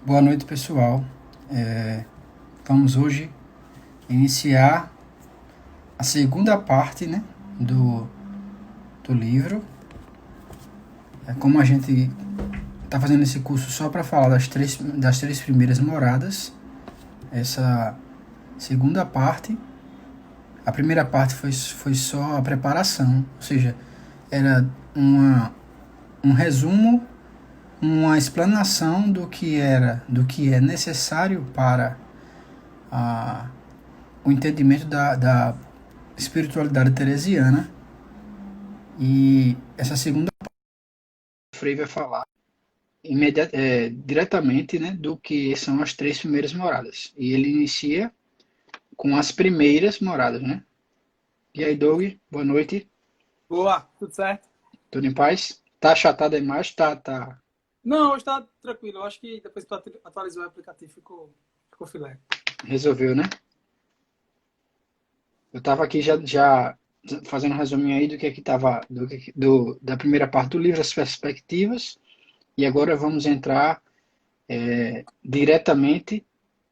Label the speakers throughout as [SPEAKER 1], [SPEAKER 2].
[SPEAKER 1] Boa noite, pessoal. Vamos hoje iniciar a segunda parte, né, do livro. Como a gente está fazendo esse curso só para falar das três primeiras moradas, essa segunda parte, a primeira parte foi só a preparação, ou seja, era um resumo, uma explanação do que é necessário para a o entendimento da espiritualidade teresiana. E essa segunda Frei vai falar diretamente, né, do que são as três primeiras moradas. E ele inicia com as primeiras moradas, né? E aí, Doug, boa noite.
[SPEAKER 2] Boa, tudo certo?
[SPEAKER 1] Tudo em paz? Tá achatado a imagem? Tá.
[SPEAKER 2] Não, hoje tá tranquilo. Eu acho que depois que tu atualizou o aplicativo ficou filé.
[SPEAKER 1] Resolveu, né? Eu tava aqui já fazendo um resuminho aí do que tava da primeira parte do livro, as perspectivas, e agora vamos entrar diretamente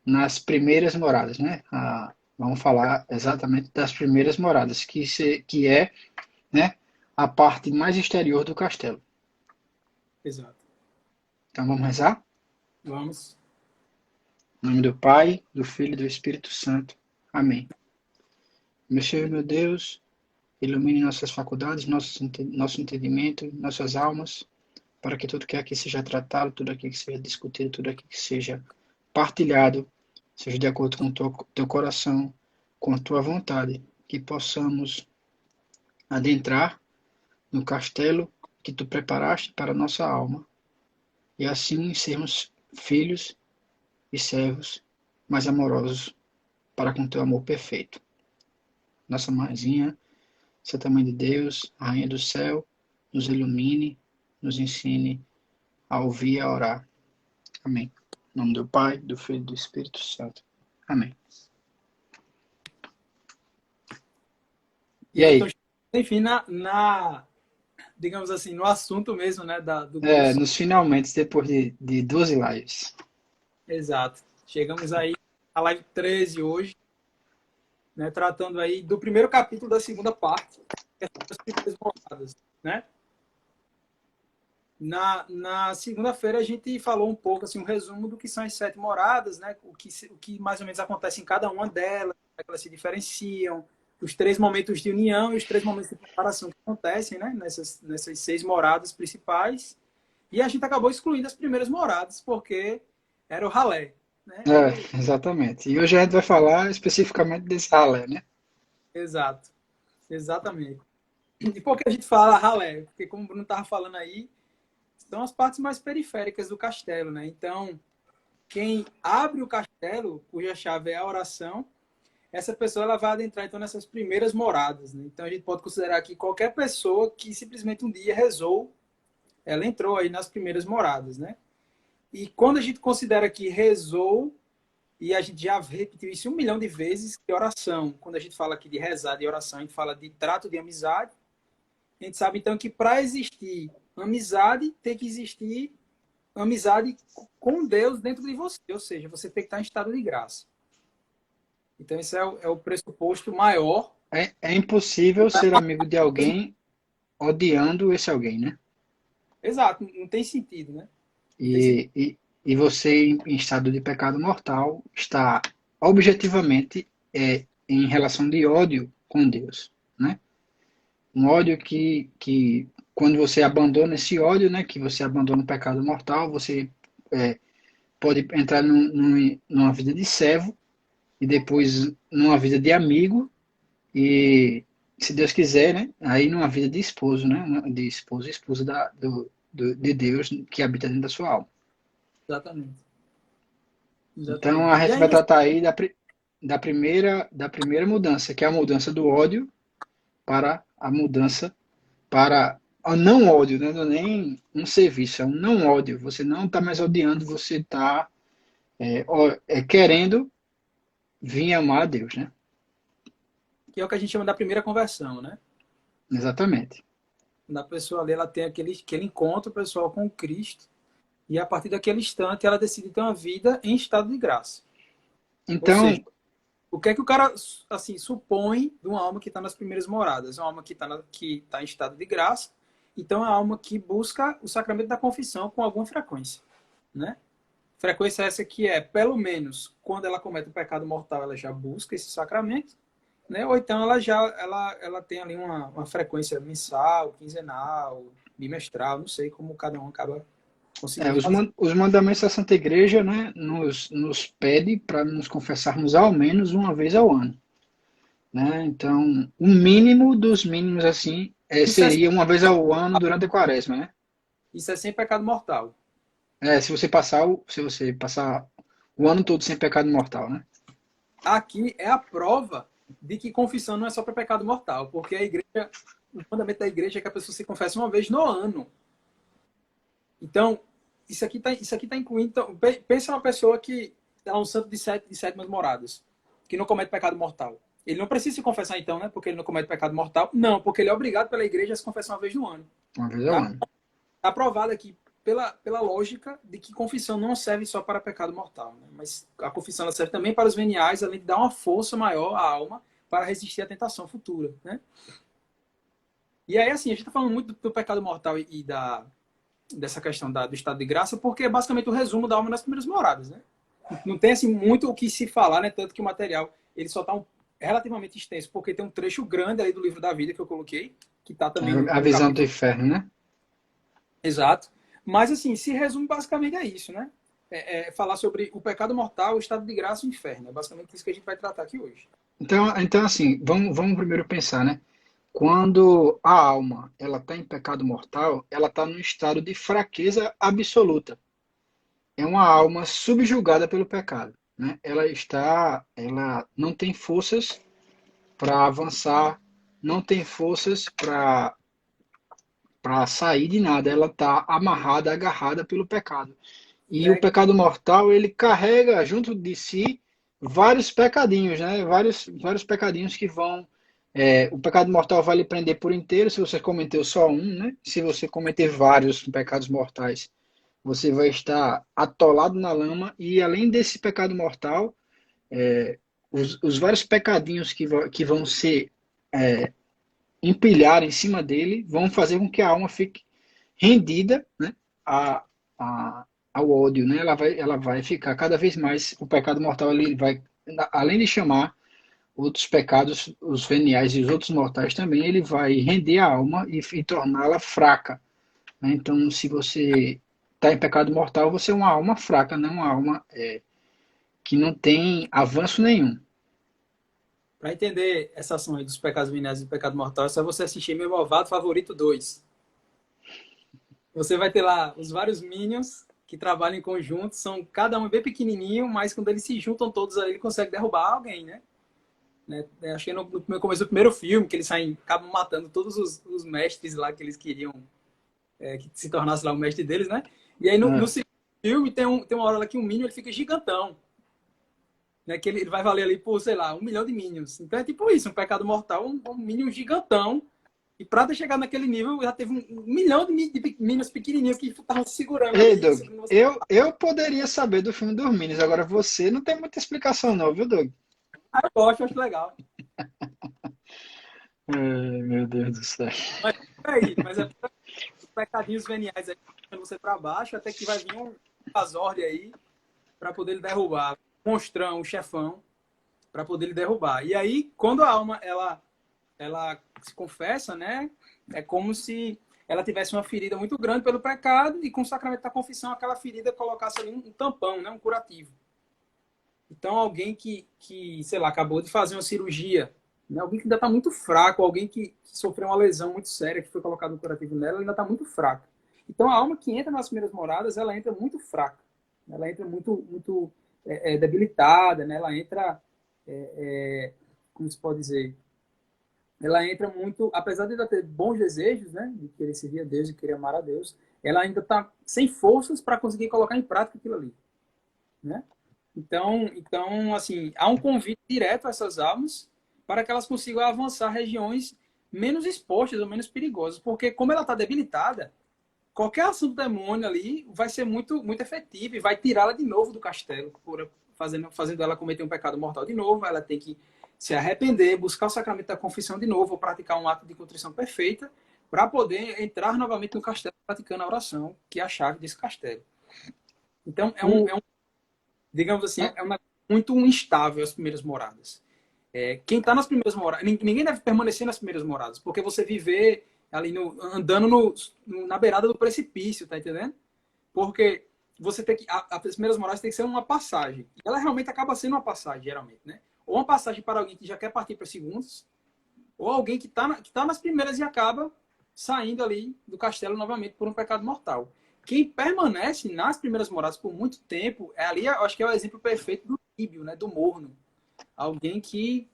[SPEAKER 1] nas primeiras moradas, né? Vamos falar exatamente das primeiras moradas, que é, né, a parte mais exterior do castelo.
[SPEAKER 2] Exato.
[SPEAKER 1] Então vamos rezar?
[SPEAKER 2] Vamos.
[SPEAKER 1] Em nome do Pai, do Filho e do Espírito Santo. Amém. Meu Senhor, meu Deus, ilumine nossas faculdades, nosso entendimento, nossas almas, para que tudo que aqui seja tratado, tudo aqui que seja discutido, tudo aqui que seja partilhado, seja de acordo com o teu coração, com a tua vontade, que possamos adentrar no castelo que tu preparaste para a nossa alma, e assim sermos filhos e servos mais amorosos para com teu amor perfeito. Nossa mãezinha, Santa Mãe de Deus, Rainha do céu, nos ilumine, nos ensine a ouvir e a orar. Amém. Em nome do Pai, do Filho e do Espírito Santo. Amém.
[SPEAKER 2] E
[SPEAKER 1] E
[SPEAKER 2] aí, então,
[SPEAKER 1] aí?
[SPEAKER 2] enfim, digamos assim, no assunto mesmo, né, do curso.
[SPEAKER 1] Nos finalmente, depois de 12 lives.
[SPEAKER 2] Exato. Chegamos aí à live 13 hoje, né, tratando aí do primeiro capítulo da segunda parte, que é as primeiras moradas, né? Na segunda-feira a gente falou um pouco, assim, um resumo do que são as sete moradas, né? O que mais ou menos acontece em cada uma delas, como é que elas se diferenciam, os três momentos de união e os três momentos de preparação que acontecem, né? Nessas seis moradas principais. E a gente acabou excluindo as primeiras moradas, porque era o ralé, né?
[SPEAKER 1] Exatamente. E hoje a gente vai falar especificamente desse ralé, né?
[SPEAKER 2] Exato, exatamente. E por que a gente fala ralé? Porque como o Bruno estava falando aí, são as partes mais periféricas do castelo, né? Então, quem abre o castelo, cuja chave é a oração, essa pessoa ela vai adentrar então nessas primeiras moradas. Né? Então a gente pode considerar que qualquer pessoa que simplesmente um dia rezou, ela entrou aí nas primeiras moradas. Né? E quando a gente considera que rezou, e a gente já repetiu isso 1 milhão de vezes, que oração, quando a gente fala aqui de rezar, de oração, a gente fala de trato de amizade, a gente sabe então que para existir amizade, tem que existir amizade com Deus dentro de você, ou seja, você tem que estar em estado de graça. Então, esse é o pressuposto maior.
[SPEAKER 1] É impossível ser amigo de alguém odiando esse alguém, né?
[SPEAKER 2] Exato, não tem sentido, né? Não tem sentido.
[SPEAKER 1] E você, em estado de pecado mortal, está objetivamente em relação de ódio com Deus, né? Um ódio que quando você abandona esse ódio, né, que você abandona o pecado mortal, você é, pode entrar numa vida de servo e depois numa vida de amigo e, se Deus quiser, né, aí numa vida de esposo, né, de esposo e esposa de Deus que habita dentro da sua alma.
[SPEAKER 2] Exatamente.
[SPEAKER 1] Então
[SPEAKER 2] Exatamente.
[SPEAKER 1] a
[SPEAKER 2] E
[SPEAKER 1] gente
[SPEAKER 2] aí,
[SPEAKER 1] vai tratar aí da primeira mudança, que é a mudança do ódio para a mudança para o não ódio, né? Não é nem um serviço, é um não ódio. Você não está mais odiando, você está querendo vir amar a Deus, né?
[SPEAKER 2] que é o que a gente chama da primeira conversão, né?
[SPEAKER 1] Exatamente.
[SPEAKER 2] Quando a pessoa ali, ela tem aquele encontro pessoal com Cristo. e a partir daquele instante ela decide ter uma vida em estado de graça. Ou
[SPEAKER 1] Então,
[SPEAKER 2] seja, o que é que o cara assim supõe de uma alma que está nas primeiras moradas? Uma alma que está em estado de graça, então é uma alma que busca o sacramento da confissão com alguma frequência, né? Frequência essa que é, pelo menos, quando ela comete o pecado mortal, ela já busca esse sacramento, né? Ou então ela tem ali uma frequência mensal, quinzenal, bimestral, não sei como cada um acaba conseguindo fazer.
[SPEAKER 1] os mandamentos da Santa Igreja, né, nos pede para nos confessarmos ao menos uma vez ao ano, né? Então, o mínimo dos mínimos, assim,
[SPEAKER 2] Isso é,
[SPEAKER 1] seria uma vez ao ano durante a quaresma, né?
[SPEAKER 2] isso é sem pecado mortal.
[SPEAKER 1] Se você passar o ano todo sem pecado mortal, né?
[SPEAKER 2] Aqui é a prova de que confissão não é só para pecado mortal, porque a igreja, o mandamento da igreja é que a pessoa se confesse uma vez no ano. Então, isso aqui tá incluindo. Então, pensa uma pessoa que é um santo de sétimas moradas, que não comete pecado mortal. Ele não precisa se confessar então, né? Porque ele não comete pecado mortal. Não, porque ele é obrigado pela igreja a se confessar uma vez no ano.
[SPEAKER 1] Uma vez ao
[SPEAKER 2] Tá?
[SPEAKER 1] ano.
[SPEAKER 2] Tá provado aqui pela lógica de que confissão não serve só para pecado mortal, né? Mas a confissão ela serve também para os veniais, além de dar uma força maior à alma para resistir à tentação futura, né? E aí, assim, a gente está falando muito do pecado mortal e dessa questão do estado de graça, porque é basicamente o resumo da alma nas primeiras moradas, né? Não tem, assim, muito o que se falar, né? Tanto que o material, ele só está relativamente extenso, porque tem um trecho grande ali do livro da vida que eu coloquei, que está também
[SPEAKER 1] A
[SPEAKER 2] no
[SPEAKER 1] visão do
[SPEAKER 2] capítulo.
[SPEAKER 1] inferno, né?
[SPEAKER 2] Exato. Mas, assim, se resume basicamente a isso, né? Falar sobre o pecado mortal, o estado de graça e o inferno. É basicamente isso que a gente vai tratar aqui hoje.
[SPEAKER 1] Então assim, vamos primeiro pensar, né? Quando a alma ela está em pecado mortal, ela está num estado de fraqueza absoluta. É uma alma subjugada pelo pecado, né? Ela não tem forças para avançar, não tem forças para sair de nada. Ela está amarrada, agarrada pelo pecado. E o
[SPEAKER 2] Pega.
[SPEAKER 1] pecado mortal, ele carrega junto de si vários pecadinhos, né? Vários pecadinhos que vão. O pecado mortal vai lhe prender por inteiro se você cometeu só um, né? Se você cometer vários pecados mortais, você vai estar atolado na lama. E além desse pecado mortal, os vários pecadinhos que vão ser empilhar em cima dele vão fazer com que a alma fique rendida, né, a, ao ódio, né? Ela vai ficar cada vez mais. O pecado mortal ele vai, além de chamar outros pecados, os veniais e os outros mortais também, ele vai render a alma e torná-la fraca, né? Então, se você está em pecado mortal, você é uma alma fraca, não uma alma que não tem avanço nenhum.
[SPEAKER 2] Para entender essa ação aí dos pecados veniais e do pecado mortal, é só você assistir Meu Malvado Favorito 2. Você vai ter lá os vários minions que trabalham em conjunto, são cada um bem pequenininho, mas quando eles se juntam todos aí, ele consegue derrubar alguém, né? Acho que no começo do primeiro filme, que eles saem, acabam matando todos os mestres lá que eles queriam que se tornasse lá o mestre deles, né? E aí no segundo filme tem uma hora lá que um minion ele fica gigantão. Né? Que ele vai valer ali por, sei lá, 1 milhão de minions. Então é tipo isso, um pecado mortal, um minion gigantão. E para chegar naquele nível, já teve 1 milhão de minions pequenininhos que estavam segurando
[SPEAKER 1] Ei,
[SPEAKER 2] ali.
[SPEAKER 1] Doug, eu poderia saber do filme dos Minions, agora você não tem muita explicação não, viu, Doug?
[SPEAKER 2] Ah, eu gosto, acho legal.
[SPEAKER 1] Ai, meu Deus do céu.
[SPEAKER 2] Mas é os pecadinhos veniais aí, você para baixo, até que vai vir um Azord aí para poder ele derrubar. Um monstrão, um chefão, para poder ele derrubar. E aí, quando a alma ela se confessa, né? É como se ela tivesse uma ferida muito grande pelo pecado e com o sacramento da confissão aquela ferida colocasse ali um tampão, né? Um curativo. Então, alguém que, sei lá, acabou de fazer uma cirurgia, né? Alguém que ainda está muito fraco, alguém que sofreu uma lesão muito séria, que foi colocado um curativo nela, ainda está muito fraca. Então, a alma que entra nas primeiras moradas, ela entra muito fraca. Ela entra muito debilitada, né? Ela entra, como se pode dizer, ela entra muito, apesar de ela ter bons desejos, né? De querer servir a Deus e querer amar a Deus, ela ainda está sem forças para conseguir colocar em prática aquilo ali, né? Então, assim, há um convite direto a essas almas para que elas consigam avançar regiões menos expostas ou menos perigosas, porque como ela está debilitada, qualquer ação do demônio ali vai ser muito, muito efetiva e vai tirá-la de novo do castelo, fazendo ela cometer um pecado mortal de novo. Ela tem que se arrepender, buscar o sacramento da confissão de novo, ou praticar um ato de contrição perfeita, para poder entrar novamente no castelo praticando a oração, que é a chave desse castelo. Então, digamos assim, é uma muito instável as primeiras moradas. Quem está nas primeiras moradas, ninguém deve permanecer nas primeiras moradas, porque você viver ali andando na beirada do precipício, tá entendendo? Porque você tem que, as primeiras moradas tem que ser uma passagem. E ela realmente acaba sendo uma passagem, geralmente, né? Ou uma passagem para alguém que já quer partir para segundas, ou alguém que tá nas primeiras e acaba saindo ali do castelo novamente por um pecado mortal. Quem permanece nas primeiras moradas por muito tempo, ali eu acho que é o exemplo perfeito do tíbio, né? Do morno. Alguém que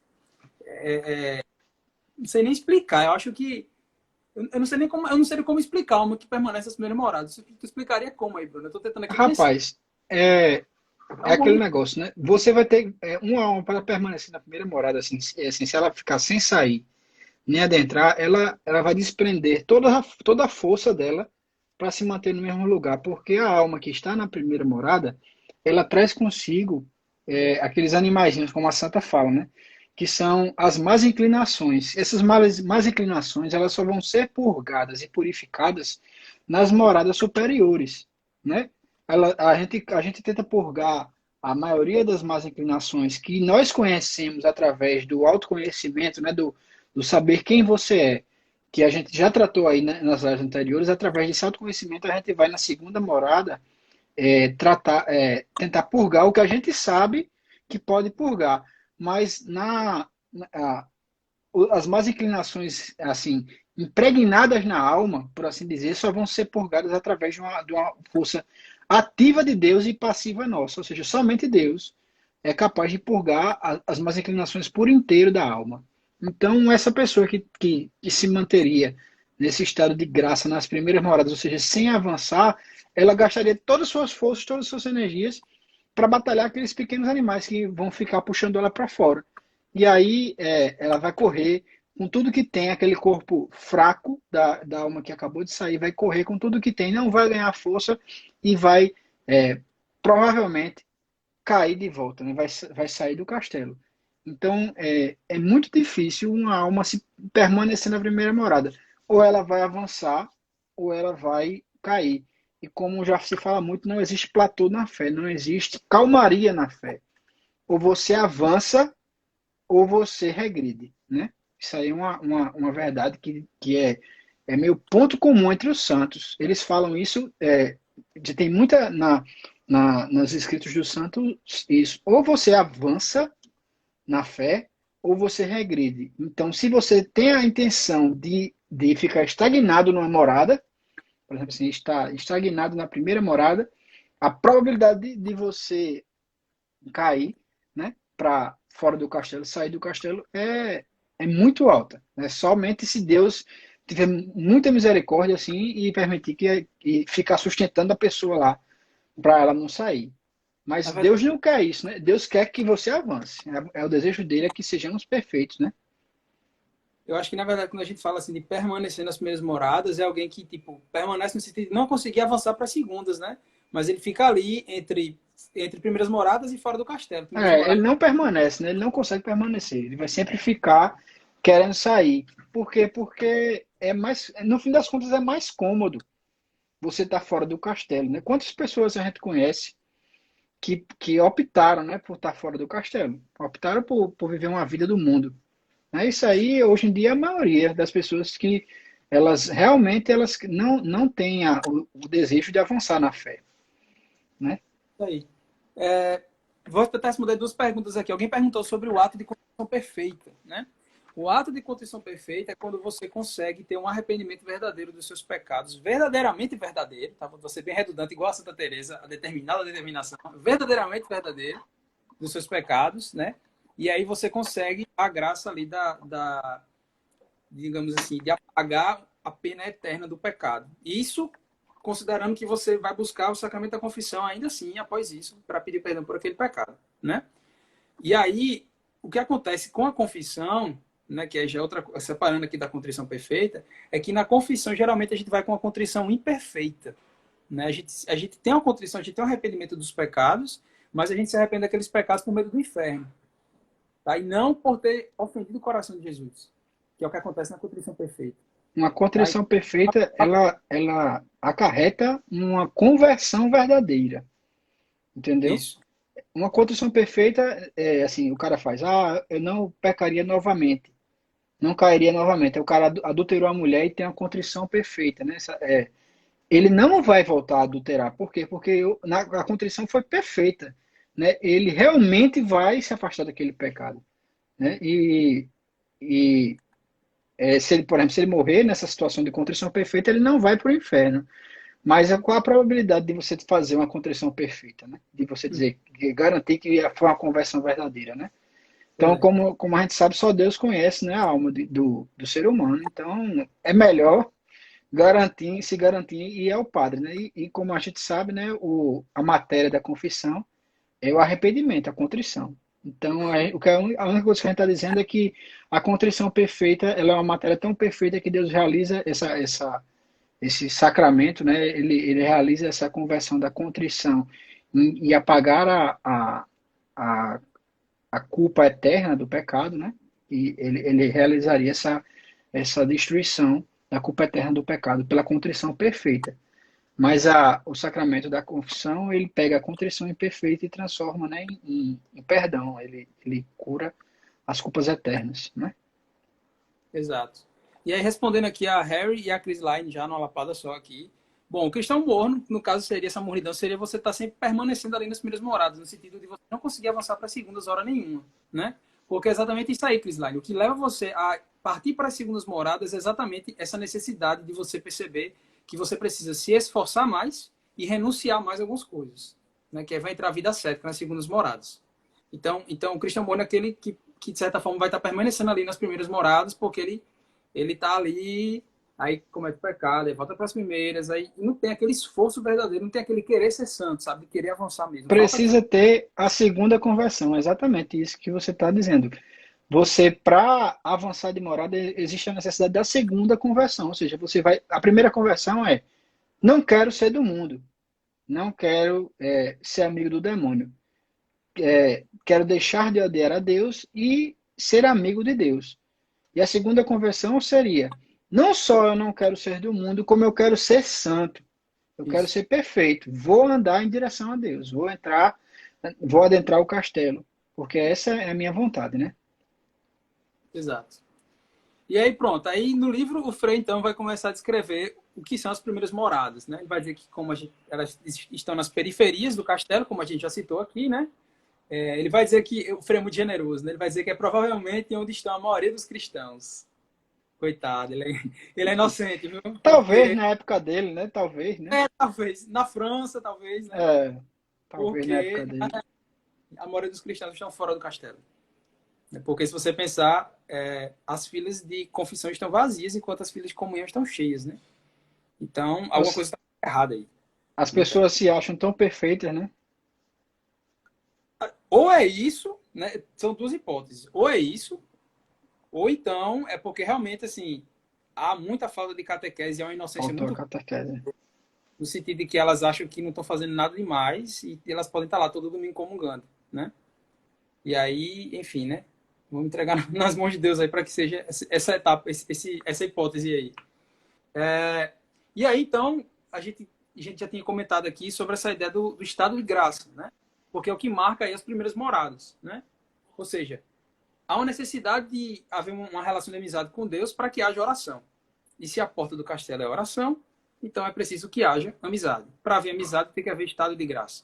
[SPEAKER 2] não sei nem explicar. Eu acho que eu não sei nem como explicar uma que permanece nas primeiras moradas. Tu explicaria como aí, Bruno? Eu tô tentando aqui pensar.
[SPEAKER 1] Rapaz, é
[SPEAKER 2] É
[SPEAKER 1] é
[SPEAKER 2] um
[SPEAKER 1] aquele
[SPEAKER 2] morno.
[SPEAKER 1] negócio, né? Você vai ter uma alma para permanecer na primeira morada, assim, assim, se ela ficar sem sair, nem adentrar, ela vai desprender toda a força dela para se manter no mesmo lugar, porque a alma que está na primeira morada, ela traz consigo aqueles animaizinhos, como a Santa fala, né? Que são as más inclinações. Essas más inclinações, elas só vão ser purgadas e purificadas nas moradas superiores, né? A gente tenta purgar a maioria das más inclinações que nós conhecemos através do autoconhecimento, né? Do saber quem você é, que a gente já tratou aí nas áreas anteriores. Através desse autoconhecimento, a gente vai na segunda morada tentar purgar o que a gente sabe que pode purgar. Mas as más inclinações, assim, impregnadas na alma, por assim dizer, só vão ser purgadas através de uma força ativa de Deus e passiva nossa. Ou seja, somente Deus é capaz de purgar as más inclinações por inteiro da alma. Então, essa pessoa que se manteria nesse estado de graça nas primeiras moradas, ou seja, sem avançar, ela gastaria todas as suas forças, todas as suas energias para batalhar aqueles pequenos animais que vão ficar puxando ela para fora. E aí ela vai correr com tudo que tem, aquele corpo fraco da alma que acabou de sair, vai correr com tudo que tem, não vai ganhar força e vai provavelmente cair de volta, né? Vai sair do castelo. Então é muito difícil uma alma se permanecer na primeira morada. Ou ela vai avançar, ou ela vai cair. E como já se fala muito, não existe platô na fé, não existe calmaria na fé. Ou você avança, ou você regride, né? Isso aí é uma verdade que é meio ponto comum entre os santos. Eles falam isso, tem muita nos escritos dos santos isso. Ou você avança na fé, ou você regride. Então, se você tem a intenção de ficar estagnado numa morada, por exemplo, assim, está estagnado na primeira morada, a probabilidade de você cair, né, para fora do castelo, sair do castelo, é muito alta. Né? Somente se Deus tiver muita misericórdia assim e permitir que ficar sustentando a pessoa lá para ela não sair.
[SPEAKER 2] Na
[SPEAKER 1] Mas
[SPEAKER 2] verdade,
[SPEAKER 1] Deus não quer isso, né? Deus quer que você avance. O desejo dele é que sejamos perfeitos, né?
[SPEAKER 2] eu acho que, na verdade, quando a gente fala assim de permanecer nas primeiras moradas, é alguém que, tipo, permanece no sentido de não conseguir avançar para segundas, né? Mas ele fica ali entre primeiras moradas e fora do castelo. Primeiras
[SPEAKER 1] Ele
[SPEAKER 2] moradas.
[SPEAKER 1] não permanece, né? Ele não consegue permanecer. Ele vai sempre ficar querendo sair. Por quê? Porque no fim das contas, é mais cômodo você estar fora do castelo, né? Quantas pessoas a gente conhece que optaram, né, por estar fora do castelo? Optaram por viver uma vida do mundo. Né? Isso aí, hoje em dia, é a maioria das pessoas que elas realmente não têm o desejo de avançar na fé, né?
[SPEAKER 2] Isso aí. Vou tentar responder duas perguntas aqui. Alguém perguntou sobre o ato de contrição perfeita, né? O ato de contrição perfeita é quando você consegue ter um arrependimento verdadeiro dos seus pecados, verdadeiramente verdadeiro, tá? Vou ser bem redundante, igual a Santa Teresa, a determinada determinação, verdadeiramente verdadeiro dos seus pecados, né? E aí você consegue a graça ali digamos assim, de apagar a pena eterna do pecado. Isso considerando que você vai buscar o sacramento da confissão ainda assim, após isso, para pedir perdão por aquele pecado, né? E aí, o que acontece com a confissão né, que aí já é outra coisa, separando aqui da contrição perfeita, é que na confissão, geralmente, a gente vai com uma contrição imperfeita. Né? A gente tem uma contrição, a gente tem um arrependimento dos pecados, mas a gente se arrepende daqueles pecados por medo do inferno. Tá? E não por ter ofendido o coração de Jesus, que é o que acontece na contrição perfeita.
[SPEAKER 1] Uma
[SPEAKER 2] Tá?
[SPEAKER 1] contrição perfeita, ela acarreta uma conversão verdadeira. Entendeu?
[SPEAKER 2] Isso.
[SPEAKER 1] Uma contrição perfeita é assim, o cara faz, eu não pecaria novamente, não cairia novamente. Aí o cara adulterou a mulher e tem uma contrição perfeita, né? Ele não vai voltar a adulterar. Por quê? Porque a contrição foi perfeita, né? Ele realmente vai se afastar daquele pecado, né? Se ele, por exemplo, se ele morrer nessa situação de contrição perfeita, ele não vai para o inferno. Mas qual a probabilidade de você fazer uma contrição perfeita, né? De você dizer, garantir que foi uma conversão verdadeira, né? Então, como a gente sabe, só Deus conhece, né, a alma do ser humano. Então, é melhor se garantir e é o padre, né? E como a gente sabe, né, a matéria da confissão é o arrependimento, a contrição. Então, a única coisa que a gente está dizendo é que a contrição perfeita, ela é uma matéria tão perfeita que Deus realiza esse sacramento, né? Ele realiza essa conversão da contrição e apagar a, a culpa eterna do pecado, né? E ele realizaria essa destruição da culpa eterna do pecado pela contrição perfeita. Mas o sacramento da confissão, ele pega a contrição imperfeita e transforma, né, em perdão. Ele cura as culpas eternas, né?
[SPEAKER 2] Exato. E aí, respondendo aqui a Harry e a Chris Line, já numa lapada só aqui. Bom, o cristão morno, no caso, seria essa mornidão, seria você estar sempre permanecendo ali nas primeiras moradas, no sentido de você não conseguir avançar para as segundas hora nenhuma, né? Porque é exatamente isso aí, Chris Line. O que leva você a partir para as segundas moradas é exatamente essa necessidade de você perceber que você precisa se esforçar mais e renunciar mais a algumas coisas, né? Que aí vai entrar a vida cética nas segundas moradas. Então o cristão morno é aquele que, de certa forma, vai estar permanecendo ali nas primeiras moradas, porque ele está ali, aí comete pecado, aí volta para as primeiras, aí não tem aquele esforço verdadeiro, não tem aquele querer ser santo, sabe? De querer avançar mesmo.
[SPEAKER 1] Precisa ter a segunda conversão, é exatamente isso que você está dizendo. Você, para avançar de morada, existe a necessidade da segunda conversão, ou seja, a primeira conversão é, não quero ser do mundo, não quero ser amigo do demônio, quero deixar de odiar a Deus e ser amigo de Deus. E a segunda conversão seria, não só eu não quero ser do mundo, como eu quero ser santo. Eu quero ser perfeito. Vou andar em direção a Deus. Vou adentrar o castelo. Porque essa é a minha vontade, né?
[SPEAKER 2] Exato. E aí pronto, aí no livro o Frei então vai começar a descrever o que são as primeiras moradas, né? Ele vai dizer que elas estão nas periferias do castelo, como a gente já citou aqui, né? Ele vai dizer que o Frei é muito generoso, né? Ele vai dizer que é provavelmente onde estão a maioria dos cristãos. Coitado, ele é inocente, viu?
[SPEAKER 1] Talvez na época dele, né? Talvez, né?
[SPEAKER 2] Talvez. Na França, talvez, né?
[SPEAKER 1] Talvez na época
[SPEAKER 2] Porque
[SPEAKER 1] dele.
[SPEAKER 2] a maioria dos cristãos estão fora do castelo. Porque se você pensar, as filas de confissão estão vazias, enquanto as filas de comunhão estão cheias, né? Então, alguma coisa está errada aí.
[SPEAKER 1] As pessoas se acham tão perfeitas, né?
[SPEAKER 2] Ou é isso, né? São duas hipóteses. Ou é isso, ou então é porque realmente, assim, há muita falta de catequese e há uma inocência
[SPEAKER 1] Faltou a
[SPEAKER 2] muito
[SPEAKER 1] catequese.
[SPEAKER 2] no sentido de que elas acham que não estão fazendo nada demais e elas podem estar lá todo domingo comungando, né? E aí, enfim, né? Vamos entregar nas mãos de Deus aí para que seja essa etapa, essa hipótese aí. E aí, então, a gente já tinha comentado aqui sobre essa ideia do estado de graça, né? Porque é o que marca aí as primeiras moradas, né? Ou seja, há uma necessidade de haver uma relação de amizade com Deus para que haja oração. E se a porta do castelo é oração, então é preciso que haja amizade. Para haver amizade, tem que haver estado de graça.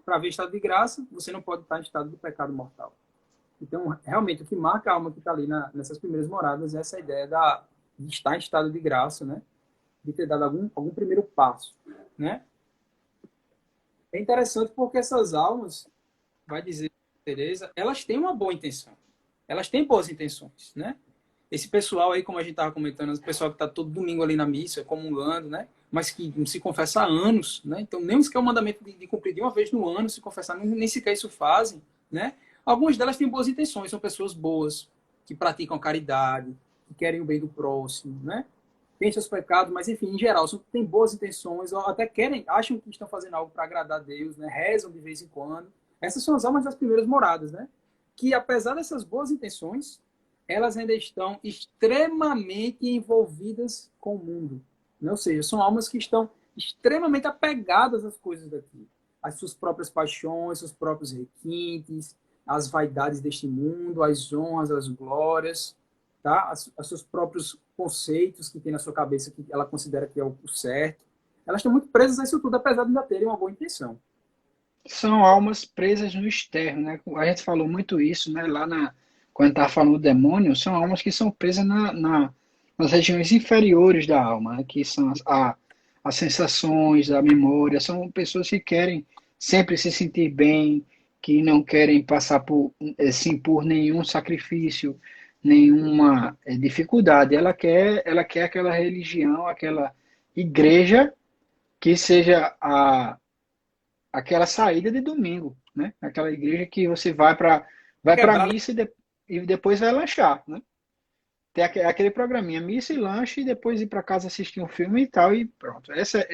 [SPEAKER 2] Para haver estado de graça, você não pode estar em estado de pecado mortal. Então, realmente, o que marca a alma que está ali nessas primeiras moradas é essa ideia de estar em estado de graça, né? De ter dado algum primeiro passo, né? É interessante porque essas almas, vai dizer Teresa, elas têm uma boa intenção. Elas têm boas intenções, né? Esse pessoal aí, como a gente estava comentando, o pessoal que está todo domingo ali na missa, comungando, né? Mas que não se confessa há anos, né? Então, nem sequer o mandamento de cumprir de uma vez no ano, se confessar, nem sequer isso fazem, né? Algumas delas têm boas intenções, são pessoas boas, que praticam caridade, que querem o bem do próximo, né? Tem seus pecados, mas enfim, em geral, têm boas intenções, ou até querem, acham que estão fazendo algo para agradar a Deus, né? Rezam de vez em quando. Essas são as almas das primeiras moradas, né? Que apesar dessas boas intenções, elas ainda estão extremamente envolvidas com o mundo. Né? Ou seja, são almas que estão extremamente apegadas às coisas daqui, às suas próprias paixões, seus próprios requintes, às vaidades deste mundo, às honras, às glórias, tá? Aos seus próprios conceitos que tem na sua cabeça que ela considera que é o certo. Elas estão muito presas a isso tudo, apesar de ainda terem uma boa intenção.
[SPEAKER 1] São almas presas no externo, né? A gente falou muito isso, né? Quando estava falando do demônio, são almas que são presas nas regiões inferiores da alma, né? Que são as sensações, a memória. São pessoas que querem sempre se sentir bem, que não querem passar se impor nenhum sacrifício, nenhuma dificuldade. Ela quer aquela religião, aquela igreja que seja aquela saída de domingo, né? Aquela igreja que você vai para a
[SPEAKER 2] Quebrar.
[SPEAKER 1] missa e depois vai lanchar, né? Tem aquele programinha, missa e lanche, e depois ir para casa assistir um filme e tal, e pronto. Essa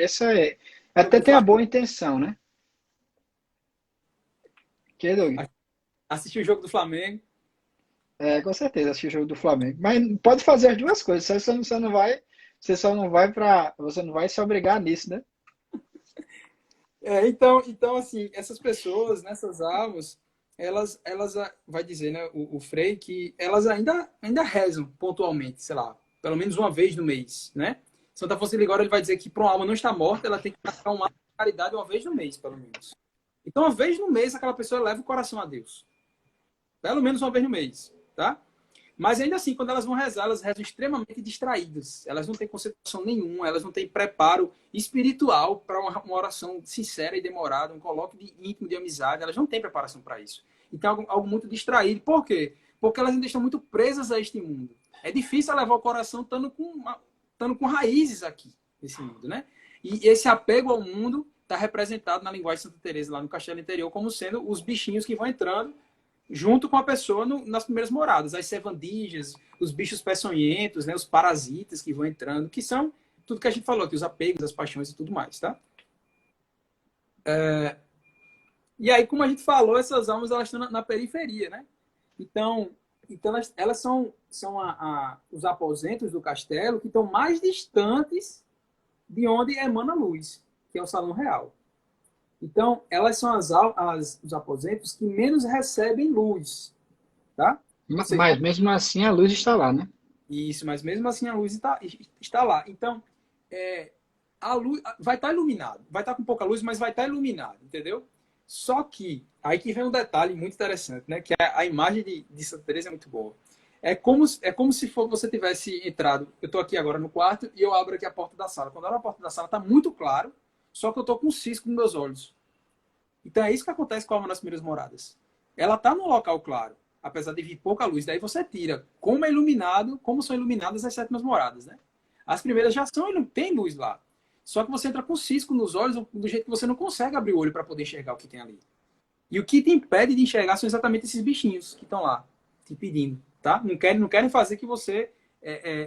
[SPEAKER 1] até
[SPEAKER 2] Do
[SPEAKER 1] tem a boa
[SPEAKER 2] Flamengo.
[SPEAKER 1] intenção, né? Que é doido.
[SPEAKER 2] Assistir o jogo do Flamengo.
[SPEAKER 1] Com certeza, assistir o jogo do Flamengo. Mas pode fazer as duas coisas, você não vai se obrigar nisso, né?
[SPEAKER 2] Então, assim, essas pessoas, nessas almas, elas vai dizer, né, o Frei, que elas ainda rezam pontualmente, sei lá, pelo menos uma vez no mês, né? Santa Afonso de Ligório, ele vai dizer que para uma alma não estar morta, ela tem que praticar uma caridade uma vez no mês, pelo menos. Então, uma vez no mês, aquela pessoa leva o coração a Deus. Pelo menos uma vez no mês, tá? Mas ainda assim, quando elas vão rezar, elas rezam extremamente distraídas. Elas não têm concentração nenhuma, elas não têm preparo espiritual para uma oração sincera e demorada, um colóquio íntimo de amizade. Elas não têm preparação para isso. Então, algo muito distraído. Por quê? Porque elas ainda estão muito presas a este mundo. É difícil levar o coração estando com raízes aqui, nesse mundo, né? E esse apego ao mundo está representado na linguagem de Santa Teresa, lá no Castelo Interior, como sendo os bichinhos que vão entrando junto com a pessoa nas primeiras moradas, as sevandijas, os bichos peçonhentos, né, os parasitas que vão entrando, que são tudo que a gente falou aqui, os apegos, as paixões e tudo mais, tá? E aí, como a gente falou, essas almas elas estão na periferia, né? Então elas são os aposentos do castelo que estão mais distantes de onde emana a luz, que é o salão real. Então, elas são os aposentos que menos recebem luz, tá? Ou seja,
[SPEAKER 1] Mas mesmo assim a luz está lá, né?
[SPEAKER 2] isso, mas mesmo assim a luz está lá. Então, a luz vai estar iluminado. Vai estar com pouca luz, mas vai estar iluminado, entendeu? Só que, aí que vem um detalhe muito interessante, né? Que a imagem de Santa Teresa é muito boa. É como se você tivesse entrado. Eu estou aqui agora no quarto e eu abro aqui a porta da sala. Quando eu abro a porta da sala, está muito claro, só que eu estou com um cisco nos meus olhos. Então é isso que acontece com a alma nas primeiras moradas. Ela está no local claro, apesar de vir pouca luz. Daí você tira como são iluminadas as sétimas moradas, né? As primeiras já tem luz lá. Só que você entra com cisco nos olhos do jeito que você não consegue abrir o olho para poder enxergar o que tem ali. E o que te impede de enxergar são exatamente esses bichinhos que estão lá, te pedindo, tá? Não querem fazer que você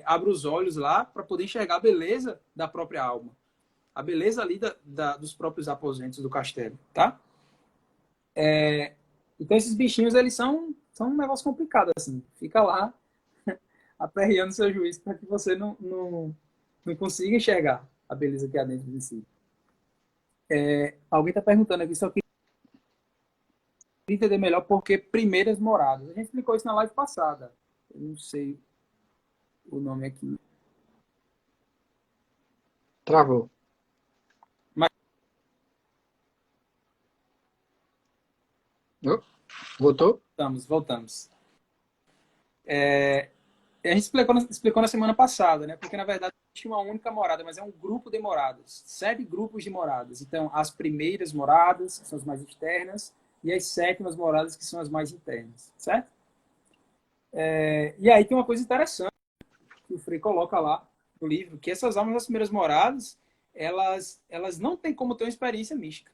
[SPEAKER 2] abra os olhos lá para poder enxergar a beleza da própria alma. A beleza ali dos próprios aposentos do castelo, tá? Então esses bichinhos, eles são um negócio complicado, assim. Fica lá aperreando seu juízo para que você não consiga enxergar a beleza que há dentro de si. Alguém está perguntando aqui, só queria entender melhor por que primeiras moradas. A gente explicou isso na live passada. Eu não sei o nome aqui.
[SPEAKER 1] Travou.
[SPEAKER 2] Mas
[SPEAKER 1] Oh, voltou?
[SPEAKER 2] voltamos. A gente explicou na semana passada, né? Porque, na verdade, existe uma única morada, mas é um grupo de moradas. 7 grupos de moradas. Então, as primeiras moradas, que são as mais externas, e as sétimas moradas, que são as mais internas. Certo? E aí tem uma coisa interessante que o Frei coloca lá no livro, que essas almas das primeiras moradas, elas não têm como ter uma experiência mística.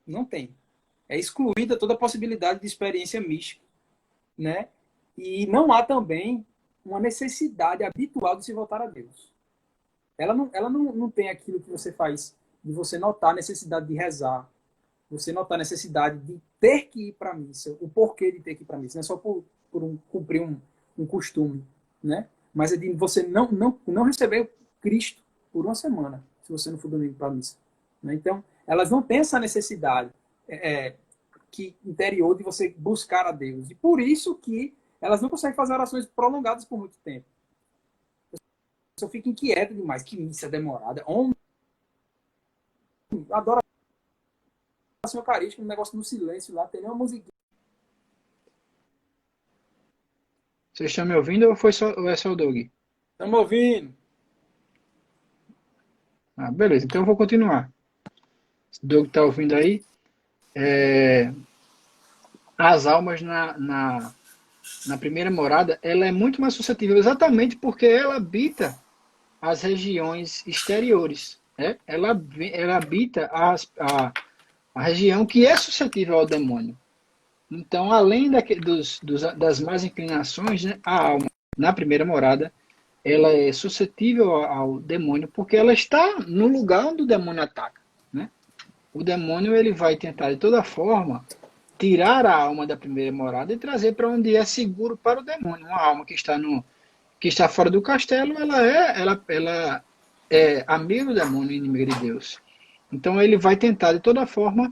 [SPEAKER 2] Não tem. É excluída toda a possibilidade de experiência mística, né? E não há também uma necessidade habitual de se voltar a Deus. Ela não tem aquilo que você faz, de você notar a necessidade de rezar, você notar a necessidade de ter que ir para a missa, o porquê de ter que ir para a missa, não é só cumprir um costume, né? Mas é de você não receber Cristo por uma semana, se você não for domingo para a missa. Né? Então, elas não têm essa necessidade interior de você buscar a Deus. E por isso que elas não conseguem fazer orações prolongadas por muito tempo. A pessoa fica inquieta demais. Que missa demorada. Homem, adora oração eucarística, um negócio no silêncio lá, tem uma musiquinha.
[SPEAKER 1] Vocês estão me ouvindo ou é só o Doug?
[SPEAKER 2] Estamos ouvindo.
[SPEAKER 1] Ah, beleza, então eu vou continuar. O Doug está ouvindo aí. As almas na primeira morada, ela é muito mais suscetível, exatamente porque ela habita as regiões exteriores. Né? Ela habita a região que é suscetível ao demônio. Então, além das más inclinações, né, a alma na primeira morada, ela é suscetível ao demônio porque ela está no lugar onde o demônio ataca. Né? O demônio ele vai tentar, de toda forma, tirar a alma da primeira morada e trazer para onde é seguro para o demônio. Uma alma que está fora do castelo, ela é amiga do demônio, inimiga de Deus. Então ele vai tentar de toda forma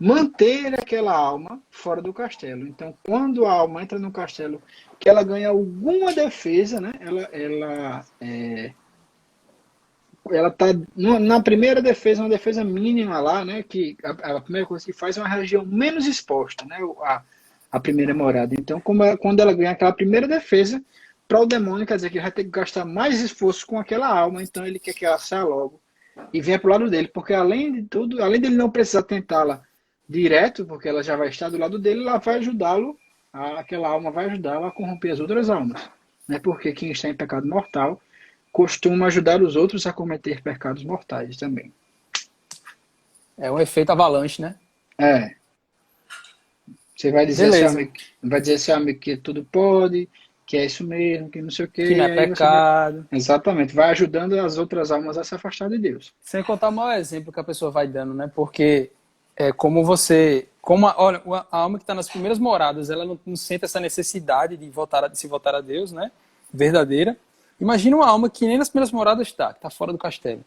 [SPEAKER 1] manter aquela alma fora do castelo. Então quando a alma entra no castelo, que ela ganha alguma defesa, né? Ela está na primeira defesa, uma defesa mínima lá, né? Que a primeira coisa que faz é uma região menos exposta, né? A primeira morada. Então, quando ela ganha aquela primeira defesa, para o demônio, quer dizer que ele vai ter que gastar mais esforço com aquela alma, então ele quer que ela saia logo e venha para o lado dele, porque além de tudo, além dele não precisar tentá-la direto, porque ela já vai estar do lado dele, ela vai ajudá-lo, aquela alma vai ajudá-lo a corromper as outras almas. Né? Porque quem está em pecado mortal costuma ajudar os outros a cometer pecados mortais também.
[SPEAKER 2] É um efeito avalanche, né?
[SPEAKER 1] Você vai dizer ao seu amigo que tudo pode, que é isso mesmo, que não sei o quê.
[SPEAKER 2] Que não é pecado.
[SPEAKER 1] Exatamente. Vai ajudando as outras almas a se afastar de Deus.
[SPEAKER 2] Sem contar o maior exemplo que a pessoa vai dando, né? Porque olha, a alma que está nas primeiras moradas, ela não sente essa necessidade de se voltar a Deus, né? Verdadeira. Imagina uma alma que nem nas primeiras moradas está, que está fora do castelo.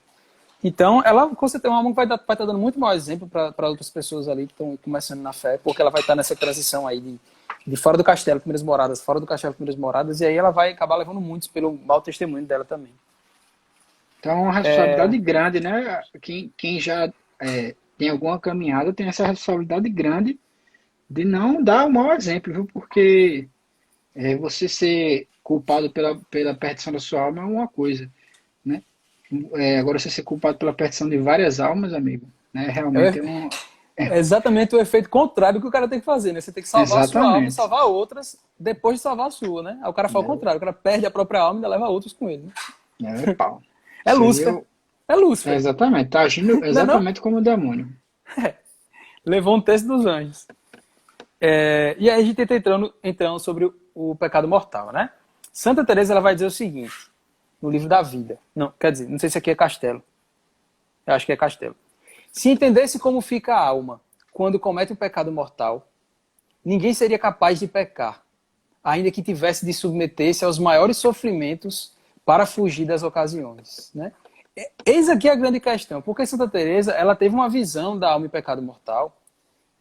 [SPEAKER 2] Então, ela, com certeza, uma alma que vai estar dando muito maior exemplo para outras pessoas ali que estão começando na fé, porque ela vai estar nessa transição aí de fora do castelo, primeiras moradas, fora do castelo, primeiras moradas, e aí ela vai acabar levando muitos pelo mau testemunho dela também.
[SPEAKER 1] Então, é uma responsabilidade grande, né? Quem já tem alguma caminhada tem essa responsabilidade grande de não dar o mau exemplo, viu? Porque você ser culpado pela perdição da sua alma é uma coisa, né? Agora você ser culpado pela perdição de várias almas, amigo, né? Realmente
[SPEAKER 2] É exatamente o efeito contrário que o cara tem que fazer, né? Você tem que salvar a sua alma e salvar outras depois de salvar a sua, né? Aí o cara faz o contrário, o cara perde a própria alma e ainda leva outros com ele, né? É Lúcifer. É Lúcifer.
[SPEAKER 1] Exatamente, tá agindo exatamente como o demônio.
[SPEAKER 2] Levou um terço dos anjos. E aí a gente está entrando sobre o pecado mortal, né? Santa Teresa ela vai dizer o seguinte, no livro da vida. Não, quer dizer, não sei se aqui é Castelo. Eu acho que é Castelo. Se entendesse como fica a alma quando comete um pecado mortal, ninguém seria capaz de pecar, ainda que tivesse de submeter-se aos maiores sofrimentos para fugir das ocasiões. Né? Eis aqui a grande questão, porque Santa Teresa ela teve uma visão da alma e pecado mortal,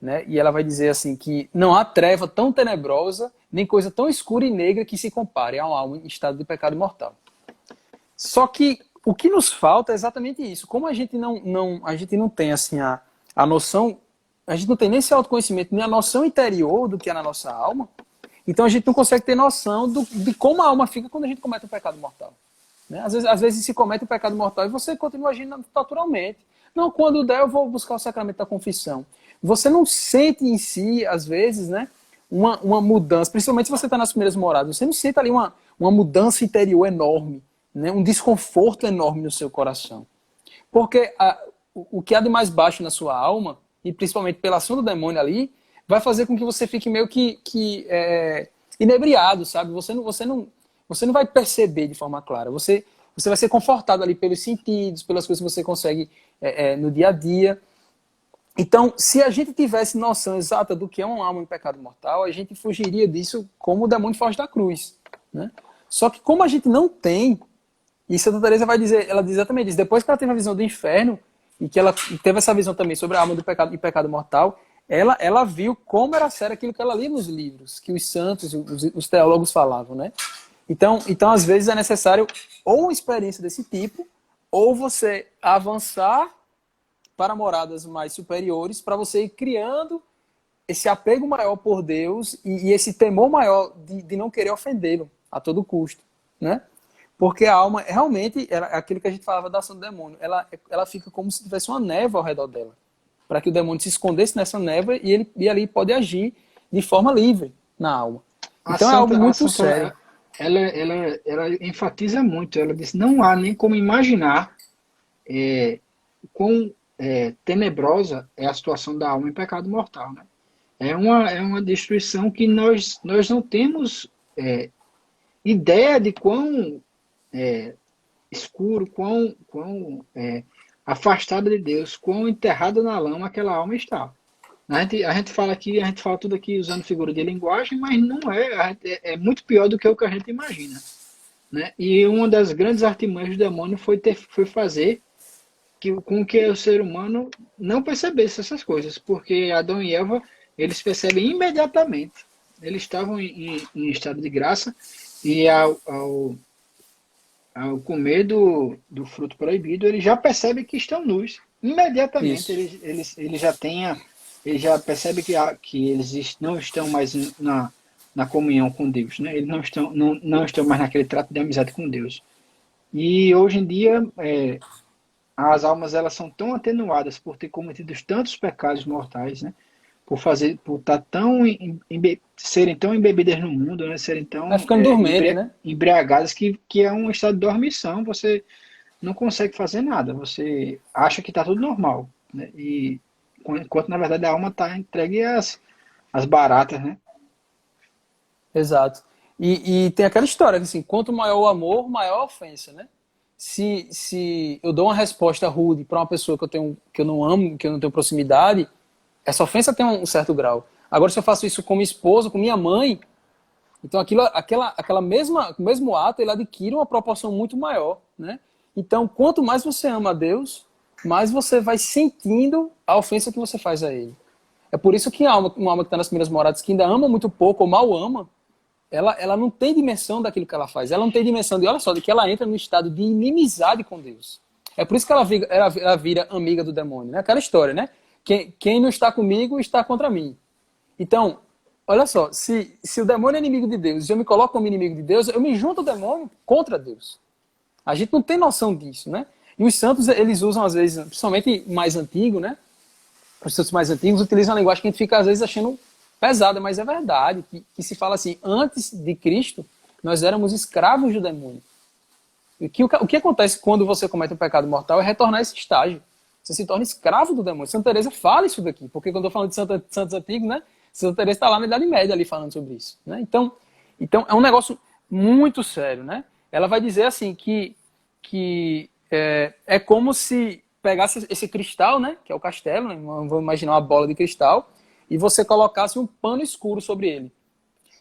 [SPEAKER 2] né? E ela vai dizer assim que não há treva tão tenebrosa, nem coisa tão escura e negra que se compare a uma alma em estado de pecado mortal. Só que o que nos falta é exatamente isso. Como a gente não tem assim a noção, a gente não tem nem esse autoconhecimento, nem a noção interior do que é na nossa alma, então a gente não consegue ter noção de como a alma fica quando a gente comete um pecado mortal. Né? Às vezes se comete um pecado mortal e você continua agindo naturalmente. Não, quando der eu vou buscar o sacramento da confissão. Você não sente em si, às vezes, né, uma mudança, principalmente se você está nas primeiras moradas, você não sente ali uma mudança interior enorme, né, um desconforto enorme no seu coração. Porque o que há de mais baixo na sua alma, e principalmente pela ação do demônio ali, vai fazer com que você fique meio que
[SPEAKER 3] inebriado, sabe? Você não vai perceber de forma clara. Você vai ser confortado ali pelos sentidos, pelas coisas que você consegue no dia a dia. Então, se a gente tivesse noção exata do que é uma alma em pecado mortal, a gente fugiria disso como o demônio foge da cruz, né? Só que como a gente não tem, e Santa Teresa vai dizer, ela diz exatamente isso, depois que ela teve a visão do inferno, e que ela teve essa visão também sobre a alma do pecado e pecado mortal, ela viu como era sério aquilo que ela lia nos livros, que os santos, os teólogos falavam, né? Então, às vezes é necessário ou uma experiência desse tipo, ou você avançar para moradas mais superiores, para você ir criando esse apego maior por Deus e esse temor maior de não querer ofendê-lo a todo custo, né? Porque a alma, realmente, aquilo que a gente falava da ação do demônio, ela fica como se tivesse uma névoa ao redor dela, para que o demônio se escondesse nessa névoa e ali pode agir de forma livre na alma. Então é algo muito sério.
[SPEAKER 1] Ela enfatiza muito, ela diz, não há nem como imaginar quão tenebrosa é a situação da alma em pecado mortal, né? É uma destruição que nós não temos ideia de quão escuro, quão afastada de Deus, quão enterrada na lama aquela alma está. A gente fala tudo aqui usando figura de linguagem, mas não é muito pior do que o que a gente imagina, né? E uma das grandes artimanhas do demônio foi fazer com que o ser humano não percebesse essas coisas, porque Adão e Eva, eles percebem imediatamente. Eles estavam em estado de graça e ao comer do fruto proibido, eles já percebem que estão nus. Imediatamente eles já percebem que eles não estão mais na comunhão com Deus, né? Eles não estão mais naquele trato de amizade com Deus. E hoje em dia as almas, elas são tão atenuadas por ter cometido tantos pecados mortais, né? Por estar serem tão embebidas no mundo, né? Serem tão
[SPEAKER 3] Vai ficando dormente, né?
[SPEAKER 1] embriagadas, que é um estado de dormição. Você não consegue fazer nada, você acha que está tudo normal, né? E enquanto na verdade a alma está entregue às baratas, né?
[SPEAKER 3] Exato. E tem aquela história que, assim, quanto maior o amor, maior a ofensa, né? Se eu dou uma resposta rude para uma pessoa que eu não amo, que eu não tenho proximidade, essa ofensa tem um certo grau. Agora, se eu faço isso com minha esposa, com minha mãe, então o mesmo ato, ele adquire uma proporção muito maior, né? Então, quanto mais você ama a Deus, mais você vai sentindo a ofensa que você faz a Ele. É por isso que uma alma que está nas primeiras moradas, que ainda ama muito pouco ou mal ama, ela não tem dimensão daquilo que ela faz. Ela não tem dimensão de que ela entra no estado de inimizade com Deus. É por isso que ela vira amiga do demônio, né? Aquela história, né? Quem não está comigo está contra mim. Então, olha só, se o demônio é inimigo de Deus e eu me coloco como inimigo de Deus, eu me junto ao demônio contra Deus. A gente não tem noção disso, né? E os santos, eles usam, às vezes, principalmente mais antigo, né? Os santos mais antigos utilizam uma linguagem que a gente fica, às vezes, achando pesada, mas é verdade, que se fala assim, antes de Cristo, nós éramos escravos do demônio. E o que acontece quando você comete um pecado mortal é retornar a esse estágio. Você se torna escravo do demônio. Santa Teresa fala isso daqui, porque quando eu falo de santos antigos, né? Santa Teresa está lá na Idade Média ali falando sobre isso, né? Então é um negócio muito sério, né? Ela vai dizer assim que é como se pegasse esse cristal, né? Que é o castelo, né? Vamos imaginar uma bola de cristal, e você colocasse um pano escuro sobre ele.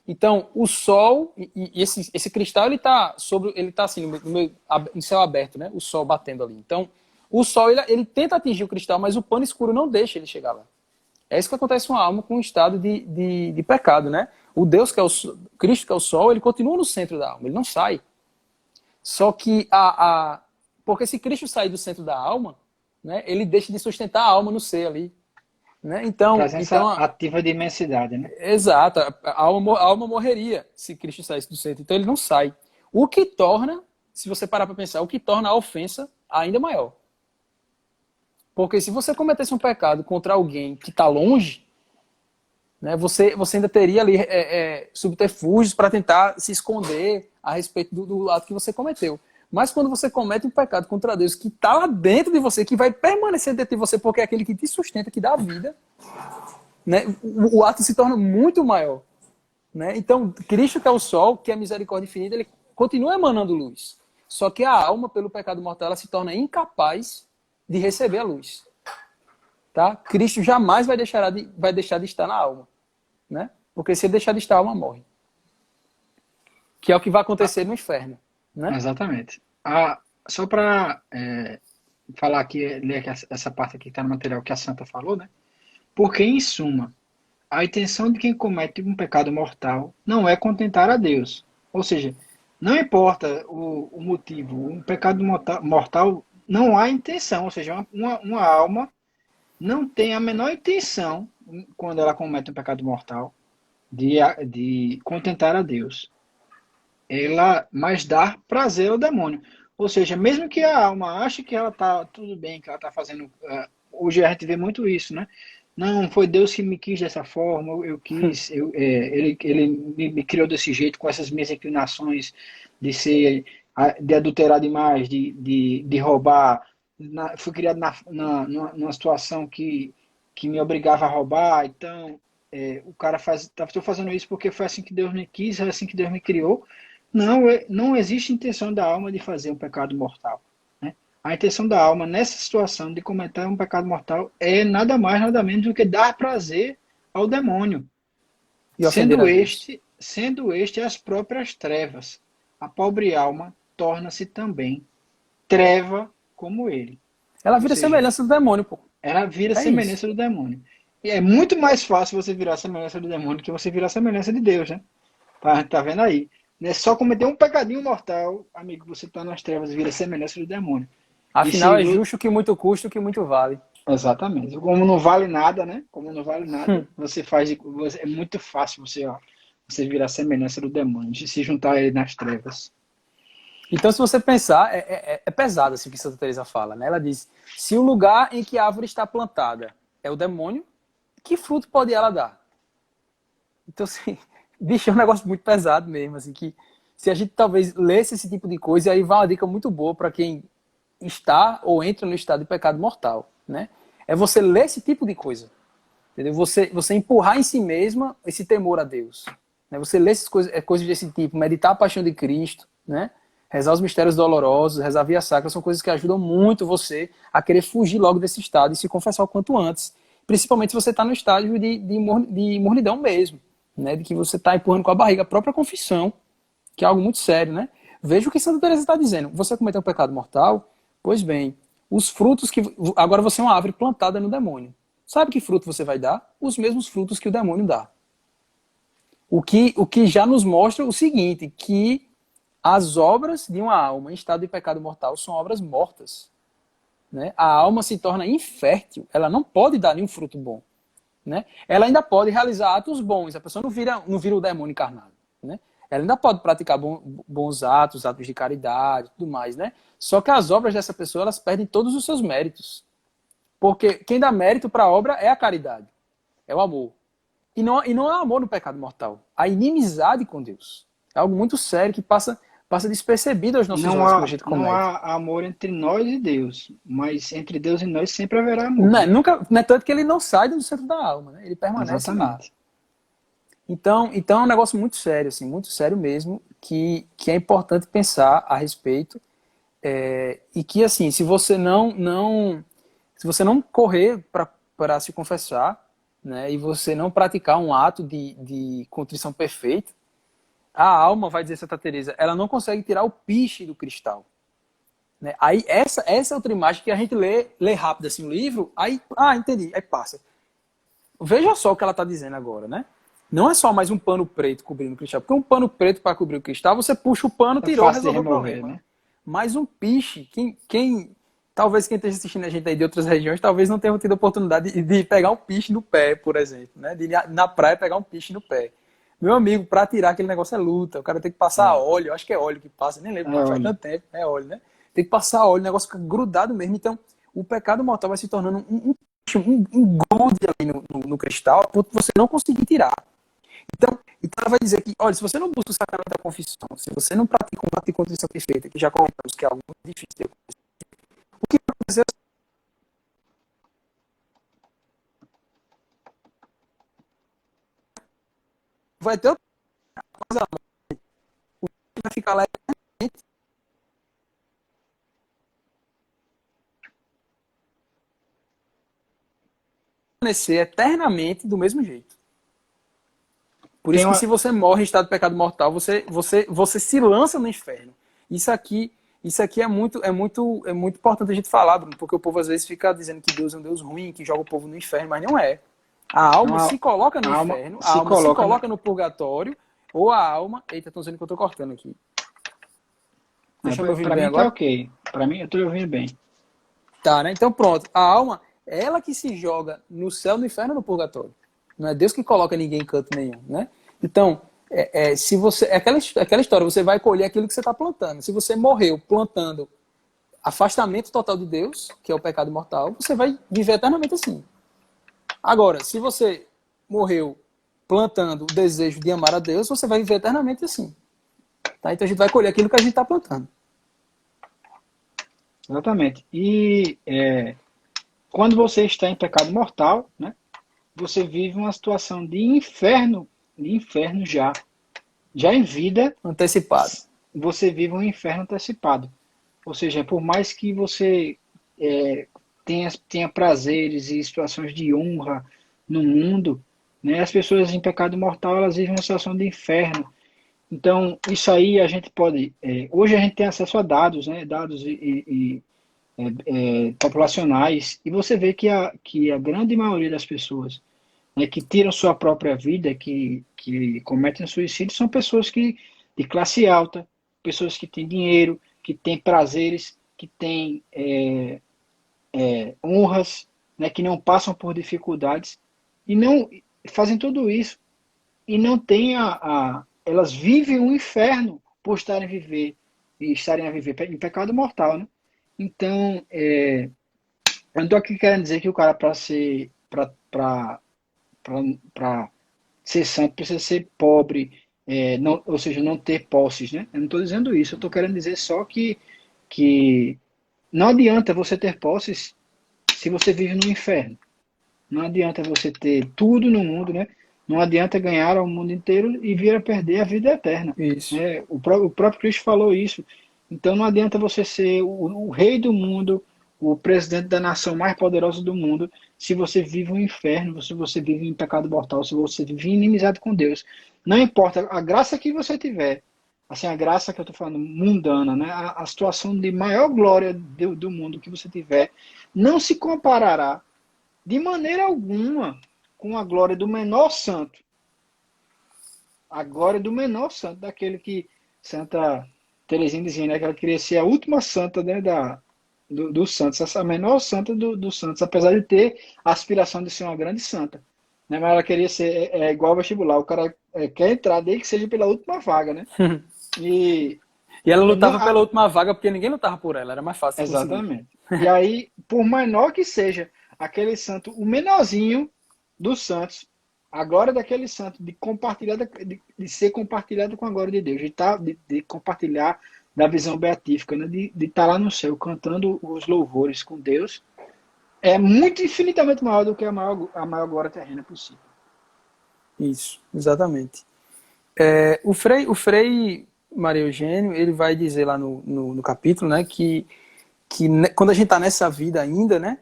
[SPEAKER 3] Então, o sol, e esse cristal, ele tá assim, no céu aberto, né? O sol batendo ali. Então, o sol, ele tenta atingir o cristal, mas o pano escuro não deixa ele chegar lá. É isso que acontece com a alma com um estado de pecado, né? O Deus, que é Cristo, que é o sol, ele continua no centro da alma, ele não sai. Só que, porque se Cristo sair do centro da alma, né, ele deixa de sustentar a alma no ser ali. Né?
[SPEAKER 1] Presença ativa de imensidade, né?
[SPEAKER 3] Exato. A alma morreria se Cristo saísse do centro. Então ele não sai. O que torna, se você parar para pensar, o que torna a ofensa ainda maior. Porque se você cometesse um pecado contra alguém que está longe, né, você ainda teria ali subterfúgios para tentar se esconder a respeito do ato que você cometeu. Mas quando você comete um pecado contra Deus que está lá dentro de você, que vai permanecer dentro de você, porque é aquele que te sustenta, que dá vida, né? O ato se torna muito maior. né? Então, Cristo, que é o sol, que é a misericórdia infinita, ele continua emanando luz. Só que a alma, pelo pecado mortal, ela se torna incapaz de receber a luz. Tá? Cristo jamais vai deixar de estar na alma, né? Porque se ele deixar de estar, a alma morre. Que é o que vai acontecer no inferno, né?
[SPEAKER 1] Exatamente. Só para falar aqui, ler aqui essa parte aqui que está no material que a Santa falou, né? Porque, em suma, a intenção de quem comete um pecado mortal não é contentar a Deus. Ou seja, não importa o motivo, um pecado mortal não há intenção. Ou seja, uma alma não tem a menor intenção, quando ela comete um pecado mortal, de contentar a Deus. Ela mais dar prazer ao demônio. Ou seja, mesmo que a alma ache que ela está tudo bem, que ela está fazendo. Hoje a gente vê muito isso, né? Não, foi Deus que me quis dessa forma, eu quis, ele me criou desse jeito, com essas minhas inclinações de ser, de adulterar demais, de roubar. Fui criado numa situação que me obrigava a roubar, então o cara estou fazendo isso porque foi assim que Deus me quis, é assim que Deus me criou. Não, não existe intenção da alma de fazer um pecado mortal, né? A intenção da alma nessa situação de cometer um pecado mortal é nada mais, nada menos do que dar prazer ao demônio,
[SPEAKER 3] E ofender a Deus.
[SPEAKER 1] sendo este as próprias trevas. A pobre alma torna-se também treva como ele.
[SPEAKER 3] Ela
[SPEAKER 1] Ou
[SPEAKER 3] vira
[SPEAKER 1] seja,
[SPEAKER 3] semelhança do demônio, pô.
[SPEAKER 1] ela vira
[SPEAKER 3] É isso.
[SPEAKER 1] semelhança do demônio. E é muito mais fácil você virar semelhança do demônio que você virar semelhança de Deus, né? Tá vendo aí? É só cometer um pecadinho mortal, amigo, você está nas trevas e vira semelhança do demônio. E
[SPEAKER 3] Afinal,
[SPEAKER 1] se
[SPEAKER 3] é justo que muito custa o que muito vale.
[SPEAKER 1] exatamente. Como não vale nada, né? Como não vale nada, é muito fácil você virar semelhança do demônio, de se juntar a ele nas trevas.
[SPEAKER 3] Então, se você pensar, é pesado assim o que Santa Teresa fala, né? Ela diz: se o lugar em que a árvore está plantada é o demônio, que fruto pode ela dar? Então, assim, bicho, é um negócio muito pesado mesmo, assim, que se a gente talvez lesse esse tipo de coisa, e aí vai uma dica muito boa para quem está ou entra no estado de pecado mortal, né? É você ler esse tipo de coisa, entendeu? Você empurrar em si mesma esse temor a Deus, né? Você ler essas coisas desse tipo, meditar a paixão de Cristo, né? Rezar os mistérios dolorosos, rezar a via sacra, são coisas que ajudam muito você a querer fugir logo desse estado e se confessar o quanto antes. Principalmente se você está no estágio de mornidão mesmo, né? De que você está empurrando com a barriga a própria confissão, que é algo muito sério, né? Veja o que Santa Teresa está dizendo. Você cometeu um pecado mortal? Pois bem, os frutos que... Agora você é uma árvore plantada no demônio. Sabe que fruto você vai dar? Os mesmos frutos que o demônio dá. O que já nos mostra o seguinte, que as obras de uma alma em estado de pecado mortal são obras mortas, né? A alma se torna infértil, ela não pode dar nenhum fruto bom, né? Ela ainda pode realizar atos bons, a pessoa não vira o demônio encarnado, né? Ela ainda pode praticar bons atos de caridade, tudo mais, né? Só que as obras dessa pessoa, elas perdem todos os seus méritos. Porque quem dá mérito para a obra é a caridade, é o amor. E não há amor no pecado mortal. A inimizade com Deus. É algo muito sério que passa despercebido aos nossos olhos quando a gente
[SPEAKER 1] Não
[SPEAKER 3] comete.
[SPEAKER 1] há amor entre nós e Deus, mas entre Deus e nós sempre haverá amor,
[SPEAKER 3] Não é,
[SPEAKER 1] né?
[SPEAKER 3] nunca, não é tanto que ele não sai do centro da alma, né? Ele permanece lá.
[SPEAKER 1] Exatamente.
[SPEAKER 3] Então é um negócio muito sério, assim, muito sério mesmo, que é importante pensar a respeito. E que, assim, se você não correr para se confessar, né, e você não praticar um ato de contrição perfeita, a alma, vai dizer Santa Teresa, ela não consegue tirar o piche do cristal. Né? Aí essa é outra imagem que a gente lê rápido assim o livro, aí, entendi, aí passa. Veja só o que ela está dizendo agora, né? Não é só mais um pano preto cobrindo o cristal, porque um pano preto para cobrir o cristal, você puxa o pano,
[SPEAKER 1] É
[SPEAKER 3] tirou,
[SPEAKER 1] fácil de
[SPEAKER 3] resolveu o
[SPEAKER 1] remover,
[SPEAKER 3] problema.
[SPEAKER 1] né?
[SPEAKER 3] Mas um piche, talvez quem esteja assistindo a gente aí de outras regiões, talvez não tenha tido a oportunidade de pegar um piche no pé, por exemplo, né? De ir na praia pegar um piche no pé. Meu amigo, para tirar aquele negócio é luta. O cara tem que passar
[SPEAKER 1] É,
[SPEAKER 3] óleo, acho que é óleo que passa, nem lembro, mas faz
[SPEAKER 1] olha,
[SPEAKER 3] tanto tempo, é óleo, né? Tem que passar óleo, o negócio fica grudado mesmo. Então, o pecado mortal vai se tornando um grude ali no cristal, por você não conseguir tirar. Então ela vai dizer que, olha, se você não busca o sacramento da confissão, se você não pratica um ato de contrição perfeita, que já comentamos que é algo muito difícil de acontecer, o que vai acontecer vai ter permanecer eternamente do mesmo jeito. Por isso
[SPEAKER 1] Tem
[SPEAKER 3] que
[SPEAKER 1] uma-
[SPEAKER 3] se você morre em estado de pecado mortal, você se lança no inferno. Isso aqui é muito importante a gente falar, Bruno, porque o povo às vezes fica dizendo que Deus é um Deus ruim, que joga o povo no inferno, mas não é. A alma
[SPEAKER 1] uma-
[SPEAKER 3] se coloca no
[SPEAKER 1] a alma
[SPEAKER 3] inferno, a
[SPEAKER 1] se
[SPEAKER 3] alma se
[SPEAKER 1] coloca
[SPEAKER 3] coloca no purgatório, ou a alma... Eita, estão dizendo que eu estou cortando aqui. Vocês estão me ouvindo
[SPEAKER 1] Para
[SPEAKER 3] bem
[SPEAKER 1] mim tá
[SPEAKER 3] agora?
[SPEAKER 1] ok. Para mim, eu tô ouvindo bem.
[SPEAKER 3] Tá, né? Então pronto. A alma é ela que se joga no céu, no inferno, no purgatório. Não é Deus que coloca ninguém em canto nenhum, né? Então, se você... É aquela história, você vai colher aquilo que você está plantando. Se você morreu plantando afastamento total de Deus, que é o pecado mortal, você vai viver eternamente assim. Agora, se você morreu plantando o desejo de amar a Deus, você vai viver eternamente assim. Tá? Então a gente vai colher aquilo que a gente está plantando.
[SPEAKER 1] Exatamente. E quando você está em pecado mortal, né, você vive uma situação de inferno já. Já em vida,
[SPEAKER 3] Antecipado.
[SPEAKER 1] você vive um inferno antecipado. Ou seja, por mais que você tenha prazeres e situações de honra no mundo, né, as pessoas em pecado mortal elas vivem uma situação de inferno. Então, isso aí a gente pode. Hoje a gente tem acesso a dados, né, dados populacionais, e você vê que a grande maioria das pessoas, né, que tiram sua própria vida, que cometem suicídio, são pessoas de classe alta, pessoas que têm dinheiro, que têm prazeres, que têm honras, né, que não passam por dificuldades e não fazem tudo isso e não têm elas vivem um inferno por estarem a viver em pecado mortal, né? Então, eu não estou aqui querendo dizer que o cara para ser santo precisa ser pobre, não, ou seja, não ter posses, né? Eu não estou dizendo isso, eu estou querendo dizer só que não adianta você ter posses se você vive no inferno. Não adianta você ter tudo no mundo, né? Não adianta ganhar ao mundo inteiro e vir a perder a vida eterna.
[SPEAKER 3] Isso.
[SPEAKER 1] Né? O próprio Cristo falou isso. Então não adianta você ser o rei do mundo, o presidente da nação mais poderosa do mundo, se você vive um inferno, se você vive em pecado mortal, se você vive em inimizade com Deus. Não importa a graça que você tiver, assim, a graça que eu estou falando, mundana, né? A situação de maior glória do mundo que você tiver, não se comparará de maneira alguma com a glória do menor santo. A glória do menor santo, daquele que Santa Teresinha dizia, né, que ela queria ser a última santa, né, dos santos, essa menor santa dos santos, apesar de ter a aspiração de ser uma grande santa. Né, mas ela queria ser igual ao vestibular, o cara quer entrar desde que seja pela última vaga, né? E
[SPEAKER 3] E ela
[SPEAKER 1] não,
[SPEAKER 3] lutava pela última vaga porque ninguém lutava por ela, era mais fácil de conseguir.
[SPEAKER 1] exatamente. E aí, por menor que seja aquele santo, o menorzinho dos santos, a glória daquele santo, de ser compartilhada com a glória de Deus, de compartilhar da visão beatífica, né? De estar lá no céu cantando os louvores com Deus, é muito infinitamente maior do que a maior glória terrena possível.
[SPEAKER 3] Isso, exatamente. O Frei Maria Eugênio, ele vai dizer lá no capítulo, né, que quando a gente está nessa vida ainda, né,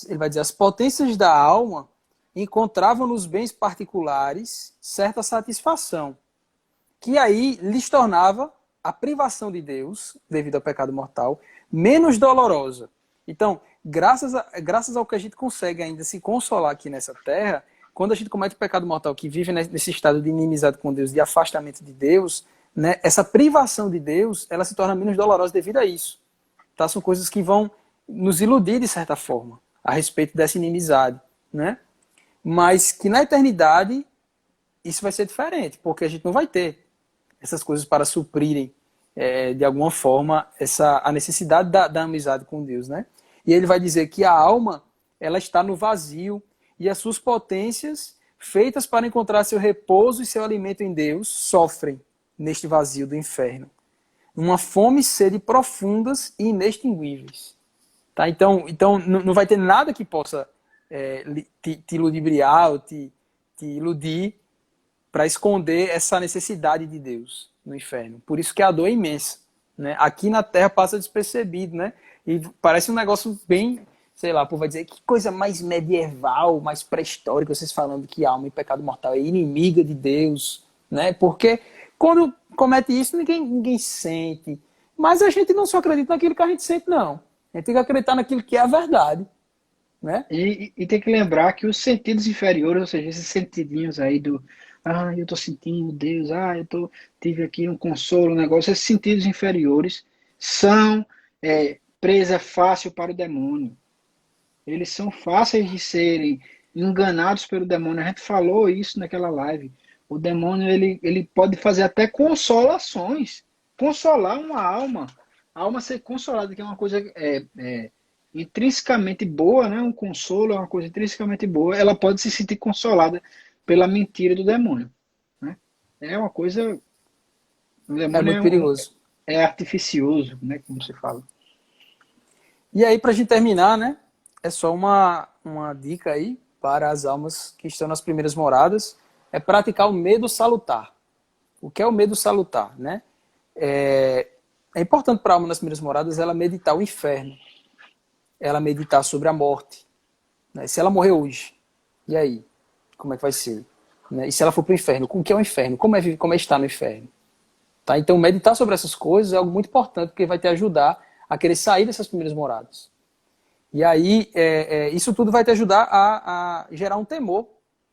[SPEAKER 3] ele vai dizer, as potências da alma encontravam nos bens particulares certa satisfação, que aí lhes tornava a privação de Deus, devido ao pecado mortal, menos dolorosa. Então, graças ao que a gente consegue ainda se consolar aqui nessa terra, quando a gente comete o pecado mortal, que vive nesse estado de inimizade com Deus, de afastamento de Deus, né, essa privação de Deus, ela se torna menos dolorosa devido a isso. Tá? São coisas que vão nos iludir, de certa forma, a respeito dessa inimizade, né? Mas que na eternidade isso vai ser diferente, porque a gente não vai ter essas coisas para suprirem, de alguma forma, a necessidade da amizade com Deus, né? E ele vai dizer que a alma, ela está no vazio e as suas potências, feitas para encontrar seu repouso e seu alimento em Deus, sofrem neste vazio do inferno. Uma fome e sede profundas e inextinguíveis. Tá? Então não vai ter nada que possa te ludibriar ou te iludir para esconder essa necessidade de Deus no inferno. Por isso que a dor é imensa. Né? Aqui na Terra passa despercebido, né? E parece um negócio bem sei lá, o povo vai dizer que coisa mais medieval, mais pré-histórica, vocês falando que a alma em pecado mortal é inimiga de Deus, né? Porque quando comete isso, ninguém sente. Mas a gente não só acredita naquilo que a gente sente, não. A gente tem que acreditar naquilo que é a verdade, né?
[SPEAKER 1] E tem que lembrar que os sentidos inferiores, ou seja, esses sentidinhos aí do eu tô sentindo Deus, tive aqui um consolo, um negócio, esses sentidos inferiores são presa fácil para o demônio. Eles são fáceis de serem enganados pelo demônio. A gente falou isso naquela live. O demônio ele pode fazer até consolações, consolar uma alma, a alma ser consolada, que é uma coisa intrinsecamente boa, né? Um consolo é uma coisa intrinsecamente boa. Ela pode se sentir consolada pela mentira do demônio, né? É uma coisa. O demônio
[SPEAKER 3] muito perigoso.
[SPEAKER 1] É artificioso, né? Como se fala.
[SPEAKER 3] E aí, para a gente terminar, né? É só uma dica aí para as almas que estão nas primeiras moradas. É praticar o medo salutar. O que é o medo salutar, né? É importante para a alma nas primeiras moradas ela meditar o inferno. Ela meditar sobre a morte. Né? Se ela morrer hoje, e aí? Como é que vai ser? Né? E se ela for para o inferno? O que é o inferno? Como é estar no inferno? Tá? Então, meditar sobre essas coisas é algo muito importante, porque vai te ajudar a querer sair dessas primeiras moradas. E aí, isso tudo vai te ajudar a gerar um temor,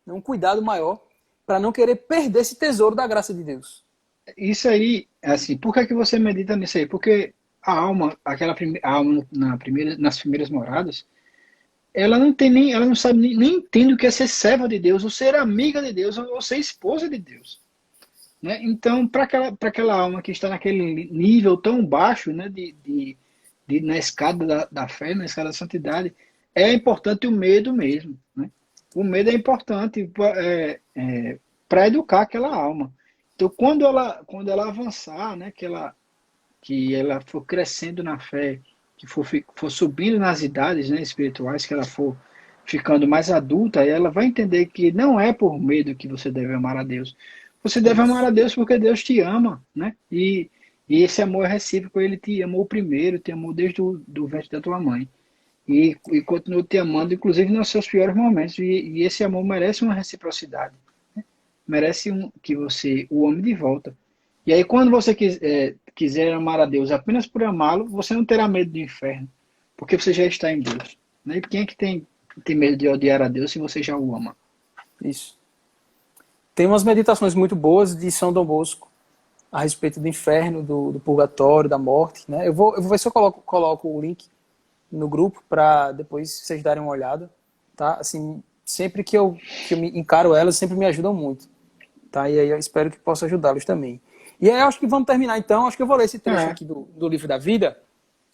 [SPEAKER 3] um cuidado maior, para não querer perder esse tesouro da graça de Deus.
[SPEAKER 1] Isso aí, assim, por que você medita nisso aí? Porque a alma, a alma nas primeiras moradas, ela não sabe, nem entende o que é ser serva de Deus, ou ser amiga de Deus, ou ser esposa de Deus. Né? Então, para aquela alma que está naquele nível tão baixo, né, na escada da fé, na escada da santidade, é importante o medo mesmo. Né? O medo é importante para educar aquela alma. Então, quando ela avançar, né, que ela for crescendo na fé, que for subindo nas idades, né, espirituais, que ela for ficando mais adulta, ela vai entender que não é por medo que você deve amar a Deus. Você deve amar a Deus porque Deus te ama, né? E esse amor é recíproco. Ele te amou primeiro, te amou desde do ventre da tua mãe. E continua te amando, inclusive nos seus piores momentos. E esse amor merece uma reciprocidade. Né? Merece que você o ame de volta. E aí, quando você quiser amar a Deus apenas por amá-lo, você não terá medo do inferno, porque você já está em Deus. Né? E quem é que tem medo de odiar a Deus se você já o ama?
[SPEAKER 3] Isso. Tem umas meditações muito boas de São Dom Bosco a respeito do inferno, do purgatório, da morte. Né? Eu vou ver se eu coloco o link no grupo para depois vocês darem uma olhada. Tá? Assim, sempre que eu me encaro elas, sempre me ajudam muito. Tá? E aí eu espero que possa ajudá-los também. E aí eu acho que vamos terminar então. Acho que eu vou ler esse trecho aqui do Livro da Vida,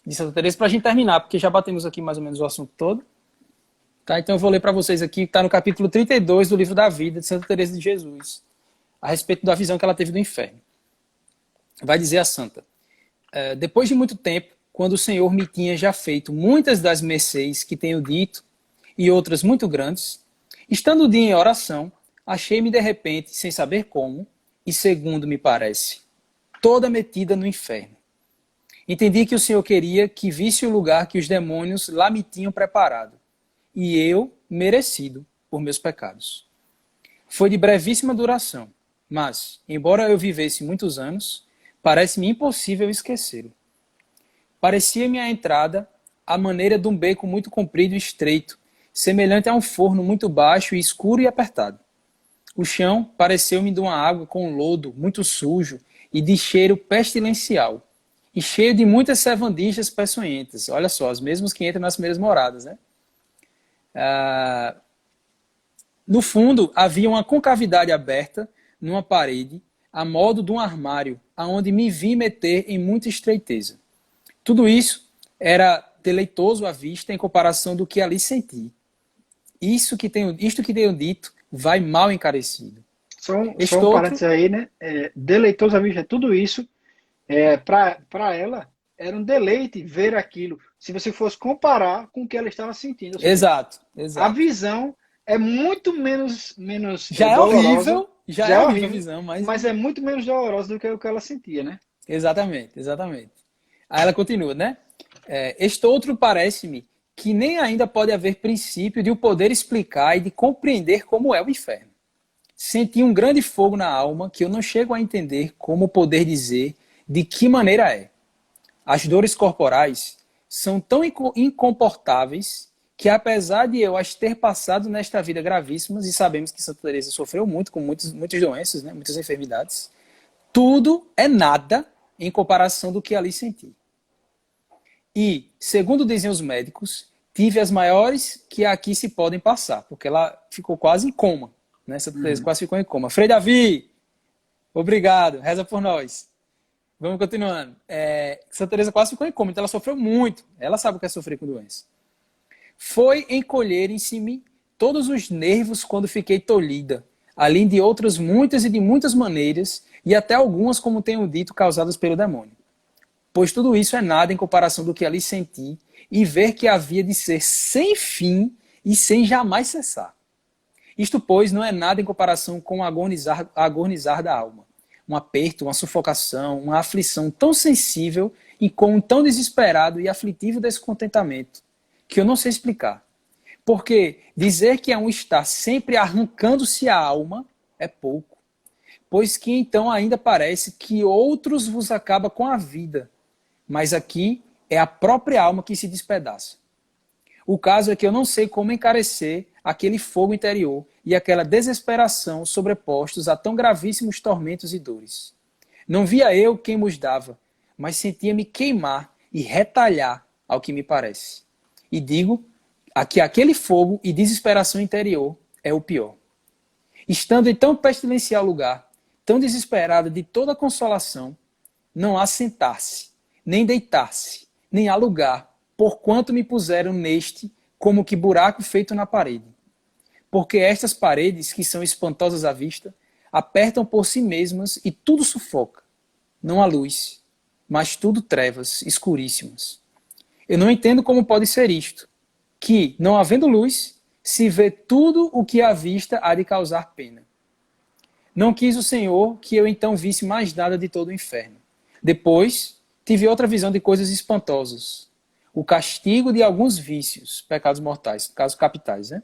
[SPEAKER 3] de Santa Teresa, para a gente terminar, porque já batemos aqui mais ou menos o assunto todo. Tá? Então eu vou ler para vocês aqui, que está no capítulo 32 do Livro da Vida, de Santa Teresa de Jesus, a respeito da visão que ela teve do inferno. Vai dizer a santa: depois de muito tempo, quando o Senhor me tinha já feito muitas das mercês que tenho dito, e outras muito grandes, estando o dia em oração, achei-me de repente, sem saber como, e segundo me parece, toda metida no inferno. Entendi que o Senhor queria que visse o lugar que os demônios lá me tinham preparado, e eu merecido por meus pecados. Foi de brevíssima duração, mas, embora eu vivesse muitos anos, parece-me impossível esquecê-lo. Parecia-me a entrada à maneira de um beco muito comprido e estreito, semelhante a um forno muito baixo, escuro e apertado. O chão pareceu-me de uma água com lodo muito sujo e de cheiro pestilencial, e cheio de muitas servandijas peçonhentas. Olha só, as mesmas que entram nas primeiras moradas, né? No fundo, havia uma concavidade aberta numa parede, a modo de um armário, aonde me vi meter em muita estreiteza. Tudo isso era deleitoso à vista em comparação do que ali senti. Isto que tenho dito vai mal encarecido.
[SPEAKER 1] Só um parênteses aí, né? Deleitoso à vista, tudo isso, para ela, era um deleite ver aquilo. Se você fosse comparar com o que ela estava sentindo. Seja,
[SPEAKER 3] exato.
[SPEAKER 1] A visão é muito menos
[SPEAKER 3] já
[SPEAKER 1] dolorosa.
[SPEAKER 3] É horrível, já é horrível a visão,
[SPEAKER 1] mas é muito menos dolorosa do que o que ela sentia, né?
[SPEAKER 3] Exatamente. Aí ela continua, né? Este outro parece-me que nem ainda pode haver princípio de o poder explicar e de compreender como é o inferno. Senti um grande fogo na alma que eu não chego a entender como poder dizer de que maneira é. As dores corporais são tão incomportáveis que, apesar de eu as ter passado nesta vida gravíssimas, e sabemos que Santa Teresa sofreu muito com muitas doenças, né, muitas enfermidades, tudo é nada em comparação do que ali senti. E, segundo dizem os médicos, tive as maiores que aqui se podem passar, porque ela ficou quase em coma. Né? Santa Teresa quase ficou em coma. Frei Davi, obrigado, reza por nós. Vamos continuando. Santa Teresa quase ficou em coma, então ela sofreu muito. Ela sabe o que é sofrer com doença. Foi encolher em si todos os nervos quando fiquei tolhida, além de outras muitas e de muitas maneiras, e até algumas, como tenho dito, causadas pelo demônio. Pois tudo isso é nada em comparação do que ali senti, e ver que havia de ser sem fim e sem jamais cessar. Isto, pois, não é nada em comparação com o agonizar da alma. Um aperto, uma sufocação, uma aflição tão sensível e com um tão desesperado e aflitivo descontentamento, que eu não sei explicar. Porque dizer que é um estar sempre arrancando-se a alma é pouco. Pois que então ainda parece que outros vos acaba com a vida. Mas aqui é a própria alma que se despedaça. O caso é que eu não sei como encarecer aquele fogo interior e aquela desesperação sobrepostos a tão gravíssimos tormentos e dores. Não via eu quem os dava, mas sentia-me queimar e retalhar ao que me parece. E digo que aquele fogo e desesperação interior é o pior. Estando em tão pestilencial lugar, tão desesperada de toda consolação, não há sentar-se, nem deitar-se, nem há lugar, porquanto me puseram neste como que buraco feito na parede. Porque estas paredes, que são espantosas à vista, apertam por si mesmas e tudo sufoca. Não há luz, mas tudo trevas escuríssimas. Eu não entendo como pode ser isto, que, não havendo luz, se vê tudo o que à vista há de causar pena. Não quis o Senhor que eu então visse mais nada de todo o inferno. Depois, tive outra visão de coisas espantosas. O castigo de alguns vícios, pecados mortais, casos capitais, né?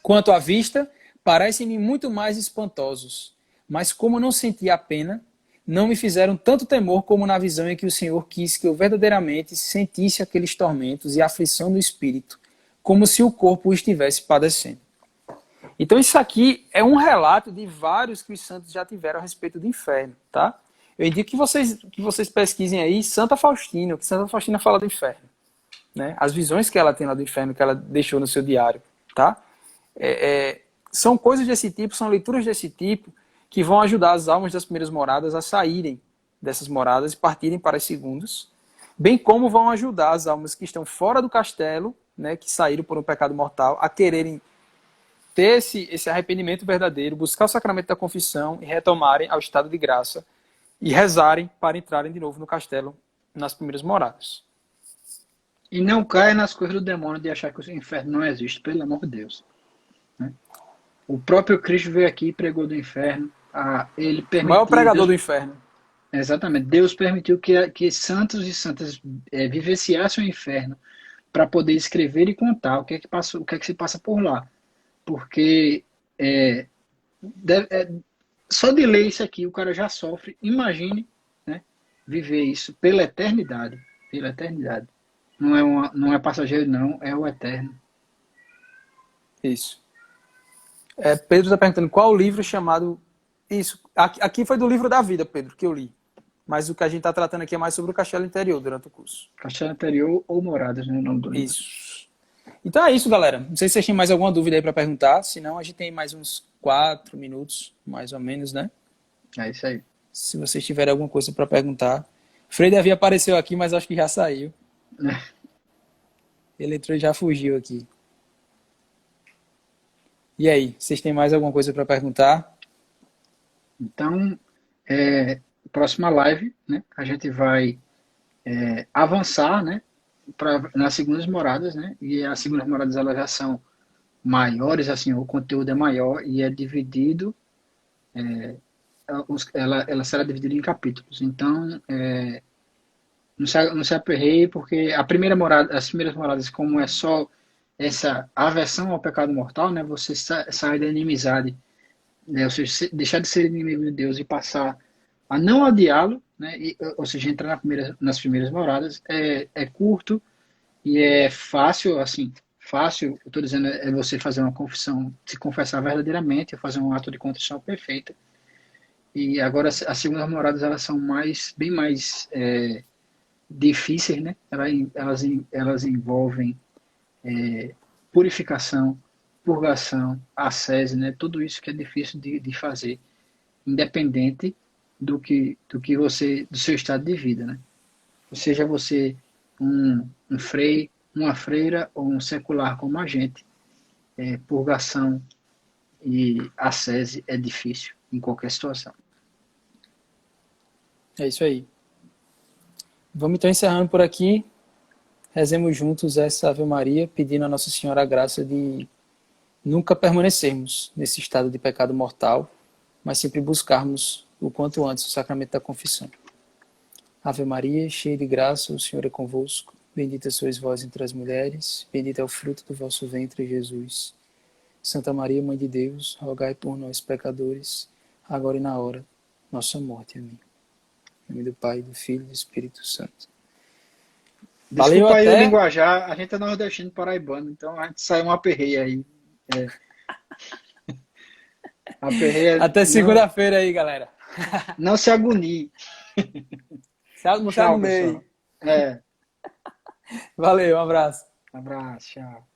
[SPEAKER 3] Quanto à vista, parecem-me muito mais espantosos, mas como não senti a pena, não me fizeram tanto temor como na visão em que o Senhor quis que eu verdadeiramente sentisse aqueles tormentos e aflição do espírito, como se o corpo o estivesse padecendo. Então isso aqui é um relato de vários que os santos já tiveram a respeito do inferno, tá? Eu indico que vocês pesquisem aí Santa Faustina, o que Santa Faustina fala do inferno, né? As visões que ela tem lá do inferno, que ela deixou no seu diário, tá? São coisas desse tipo, são leituras desse tipo, que vão ajudar as almas das primeiras moradas a saírem dessas moradas e partirem para as segundas, bem como vão ajudar as almas que estão fora do castelo, né, que saíram por um pecado mortal, a quererem ter esse arrependimento verdadeiro, buscar o sacramento da confissão e retomarem ao estado de graça e rezarem para entrarem de novo no castelo nas primeiras moradas.
[SPEAKER 1] E não caia nas coisas do demônio de achar que o inferno não existe, pelo amor de Deus. Né? O próprio Cristo veio aqui e pregou do inferno. Ele permitiu,
[SPEAKER 3] o maior pregador do inferno.
[SPEAKER 1] Exatamente. Deus permitiu que santos e santas vivenciassem o inferno para poder escrever e contar o que é que se passa por lá. Porque só de ler isso aqui o cara já sofre. Imagine, né, viver isso pela eternidade. Pela eternidade. Não é passageiro, não. É o eterno.
[SPEAKER 3] Isso. Pedro está perguntando qual o livro chamado... Isso. Aqui foi do livro da vida, Pedro, que eu li. Mas o que a gente está tratando aqui é mais sobre o Castelo Interior durante o curso.
[SPEAKER 1] Castelo Interior ou Moradas, né? O nome do livro.
[SPEAKER 3] Isso. Então é isso, galera. Não sei se vocês têm mais alguma dúvida aí para perguntar. Senão a gente tem mais uns 4 minutos, mais ou menos, né?
[SPEAKER 1] É isso aí.
[SPEAKER 3] Se vocês tiverem alguma coisa para perguntar. Frei Davi apareceu aqui, mas acho que já saiu. Ele entrou e já fugiu aqui. E aí, vocês têm mais alguma coisa para perguntar?
[SPEAKER 1] Então, próxima live, né? A gente vai avançar, né? Nas segundas moradas, né? E as segundas moradas elas já são maiores, assim, o conteúdo é maior e é dividido, ela será dividida em capítulos. Então, não se aperreie, porque a primeira morada, as primeiras moradas, como é só essa aversão ao pecado mortal, né? Você sai da inimizade, né? Ou seja, deixar de ser inimigo de Deus e passar a não odiá-lo, né? Ou seja, entrar nas primeiras moradas é curto e é fácil, assim, fácil, eu estou dizendo, é você fazer uma confissão, se confessar verdadeiramente, fazer um ato de contrição perfeita. E agora as segundas moradas, elas são bem mais difíceis, né? Elas envolvem purificação, purgação, ascese, né? Tudo isso que é difícil de fazer, independente do seu estado de vida, né? Seja você um frei, uma freira ou um secular como a gente, purgação e ascese é difícil em qualquer situação.
[SPEAKER 3] É isso aí. Vamos então encerrando por aqui. Rezemos juntos essa Ave Maria, pedindo a Nossa Senhora a graça de nunca permanecermos nesse estado de pecado mortal, mas sempre buscarmos o quanto antes o sacramento da confissão. Ave Maria, cheia de graça, o Senhor é convosco. Bendita sois vós entre as mulheres, bendito é o fruto do vosso ventre, Jesus. Santa Maria, Mãe de Deus, rogai por nós, pecadores, agora e na hora de nossa morte. Amém. Em nome do Pai, do Filho e do Espírito Santo. Valeu,
[SPEAKER 1] Desculpa aí o
[SPEAKER 3] até...
[SPEAKER 1] linguajar, a gente é nordestino paraibano, então a gente sai um aperreio aí. Aperreio,
[SPEAKER 3] Até segunda-feira aí, galera.
[SPEAKER 1] não se agonie.
[SPEAKER 3] Não se
[SPEAKER 1] Tchau,
[SPEAKER 3] agonie.
[SPEAKER 1] pessoal.
[SPEAKER 3] Valeu, um abraço.
[SPEAKER 1] Abraço, tchau.